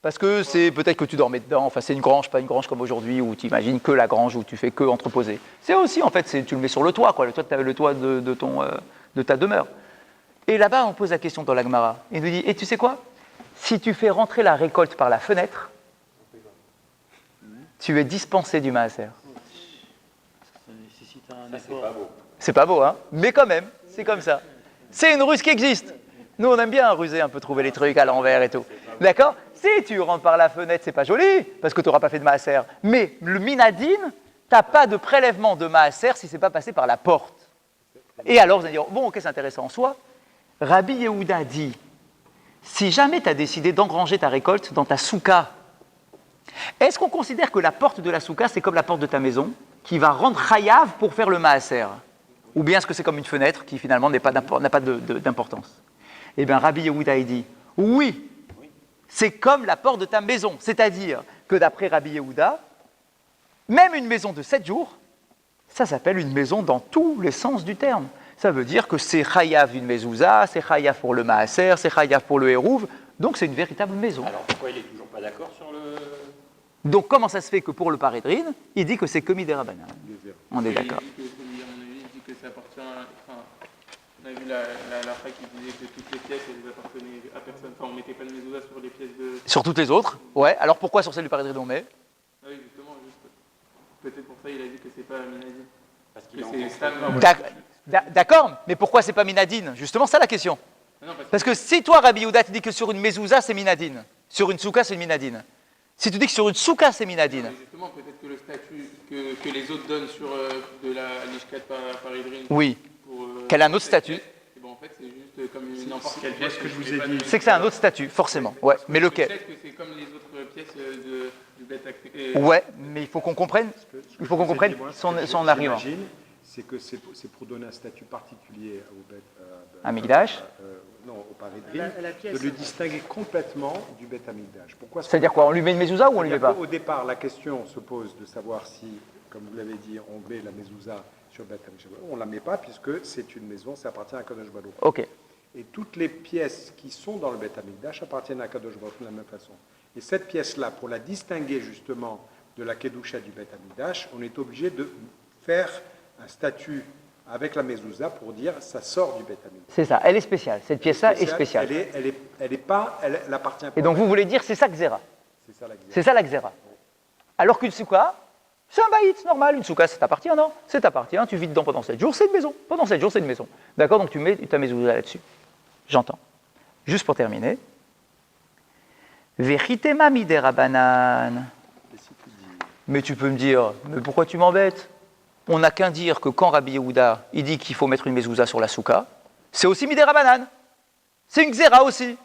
Parce que c'est peut-être que tu dormais dedans, enfin c'est une grange, pas une grange comme aujourd'hui, où tu imagines que la grange, où tu fais que entreposer. C'est aussi, en fait, tu le mets sur le toit, quoi, le toit de ta demeure. Et là-bas, on pose la question dans la Gemara. Il nous dit, et tu sais quoi? Si tu fais rentrer la récolte par la fenêtre, tu es dispensé du maaser. Ça nécessite un Ça, c'est effort. pas beau. C'est pas beau, hein? Mais quand même, c'est comme ça. C'est une ruse qui existe. Nous, on aime bien ruser, un peu trouver les trucs à l'envers et tout. D'accord? Si tu rentres par la fenêtre, c'est pas joli, parce que tu n'auras pas fait de maaser. Mais le minadine, tu n'as pas de prélèvement de maaser si ce n'est pas passé par la porte. Et alors, vous allez dire, bon, ok, c'est intéressant en soi. Rabbi Yehuda dit, si jamais tu as décidé d'engranger ta récolte dans ta souka, est-ce qu'on considère que la porte de la souka, c'est comme la porte de ta maison, qui va rendre chayav pour faire le maaser? Ou bien est-ce que c'est comme une fenêtre qui finalement n'a pas d'importance? Eh bien, Rabbi Yehuda dit, oui, c'est comme la porte de ta maison. C'est-à-dire que d'après Rabbi Yehuda, même une maison de 7 jours, ça s'appelle une maison dans tous les sens du terme. Ça veut dire que c'est chayav une mezouza, c'est chayav pour le maaser, c'est chayav pour le hérouv, donc c'est une véritable maison. Alors pourquoi il n'est toujours pas d'accord sur le... Donc comment ça se fait que pour le parédrine, il dit que c'est que midérabanan? On est d'accord. Il dit que ça appartient enfin, on a vu la phrase qui disait que toutes les pièces, elles appartenaient à personne. Enfin, on ne mettait pas de mezouza sur les pièces de... Sur toutes les autres? Ouais, alors pourquoi sur celle du parédrine on met? Ah oui, justement, peut-être pour ça il a dit que c'est pas minadine. Parce Que qu'il c'est est Stam. D'accord, mais pourquoi c'est pas minadine? Justement, ça la question. Non, Parce que si toi, Rabbi Yehuda, tu dis que sur une mezouza, c'est minadine, sur une souka, c'est une minadine. Si tu dis que sur une souka, c'est minadine. Mais justement, peut-être que le statut que les autres donnent sur de la Lishkat Paridrine. Oui. Qu'elle a un autre statut. Et bon, en fait, c'est juste comme n'importe quelle moi, pièce. ce que je vous ai pas dit. de- C'est que c'est un autre statut, forcément. Ouais, mais lequel? Peut-être que c'est comme les autres pièces du bête Ouais, mais il faut qu'on comprenne, son argument. c'est que c'est pour donner un statut particulier au Beth Hamikdash. Non, au Parédrine, La pièce. de le distinguer complètement du Beth Hamikdash. Pourquoi C'est-à-dire quoi? On lui met une mezouza ou on lui met pas? Au départ, la question se pose de savoir si, comme vous l'avez dit, on met la mezouza sur Beth Hamikdash. On ne la met pas puisque c'est une maison, ça appartient à Kadosh Baruch. Ok. Et toutes les pièces qui sont dans le Beth Hamikdash appartiennent à Kadosh Baruch de la même façon. Et cette pièce-là, pour la distinguer justement de la Kedusha du Beth Hamikdash, on est obligé de faire un statut avec la mezouza pour dire ça sort du Beth Hamikdash. C'est ça, elle est spéciale. Cette pièce-là est spéciale. Elle appartient pas. Et donc vous voulez dire c'est ça Xéra. C'est ça la Xéra. C'est ça la Xéra. Alors qu'une souka, c'est un baït normal. Une souka, ça t'appartient, non? C'est t'appartient, tu vis dedans pendant 7 jours, c'est une maison. Pendant 7 jours, c'est une maison. D'accord? Donc tu mets ta mezouza là-dessus. J'entends. Juste pour terminer. Vechitema miderabanan. Mais tu peux me dire, mais pourquoi tu m'embêtes? On n'a qu'un dire que quand Rabbi Yehuda, il dit qu'il faut mettre une mezouza sur la souka, c'est aussi miderabanan. C'est une xéra aussi.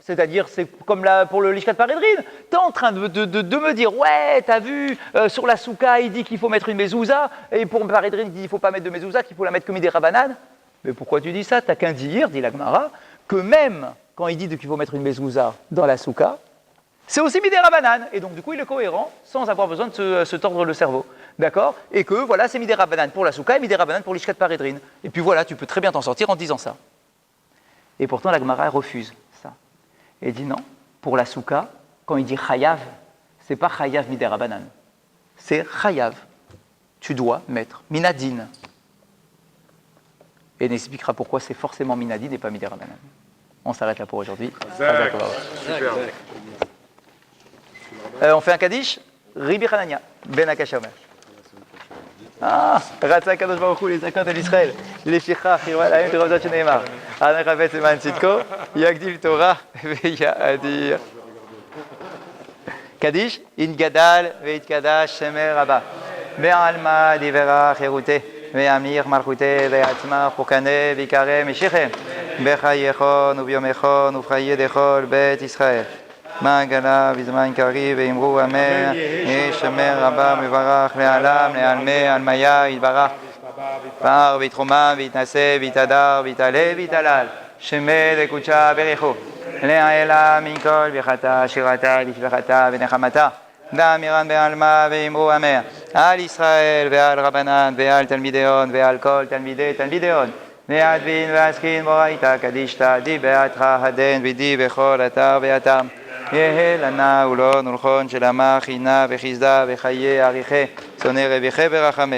C'est-à-dire, c'est comme pour le Lishkat Parédrine. Tu es en train de me dire, ouais, t'as vu, sur la souka, il dit qu'il faut mettre une mezouza, et pour Parédrine, il dit qu'il ne faut pas mettre de mezouza, qu'il faut la mettre comme miderabanan. Mais pourquoi tu dis ça? Tu n'as qu'un dire, dit la Gemara, que même quand il dit qu'il faut mettre une mezouza dans la souka, c'est aussi miderabanan. Et donc, du coup, il est cohérent sans avoir besoin de se tordre le cerveau. D'accord? Et que, voilà, c'est miderabanan pour la souka et miderabanan pour l'ishkat parédrine. Et puis voilà, tu peux très bien t'en sortir en disant ça. Et pourtant, la Gemara refuse ça. Et dit non, pour la souka, quand il dit chayav, c'est pas chayav miderabanan. C'est chayav. Tu dois mettre minadine. Et il expliquera pourquoi c'est forcément minadine et pas miderabanan. On s'arrête là pour aujourd'hui. On fait un kaddish. Ribi Hanania, Ben Akasha Omer. Ah, Ratza Kadosh Baruch Hu, les 50 d'Israël. Les Shicha, Chirwa, la de Ravzat Neymar. Anan Ravet Seman Sitko, Yagdil Torah, Veyadir. Kaddish, In Gadal, Veit Kadash, Shemer Rabba. Ve'alma, Divera, Cherute, Ve'amir, Marchute, Ve'atzma, Chokane, Vikare, Meshichem. Bechayechon, Ubiomechon, Ufraye Dechol, Bet Israël. Mangala, Vizman Kari, Veimru, Amer, Shemer, Rabba, Mevarach, Ve'alam, Le'alme, Almaya, Ilbarach, Par, Vitroma, Vitnase, Vitadar, Vitale, Vitalal, Shemer, Ekucha, Bericho, Le'aela, Minkol, Vichata, Shirata, Vishvechata, Venechamata, Damiran, Ve'alma, Veimru, Amer, Al Israël, Ve'al Rabbanan, Ve'al Talmideon, Ve'al Kol, Talmideon, Ve'advin, Ve'askin, Moraita, Kadishta, Di Be'atra, Haden, Vidi, Vechol, Atar, Ve'atam, יהא לנו ולון ולכון שלמה חינה וחיסדה וחיי אריכה שונא רווחה ורחמה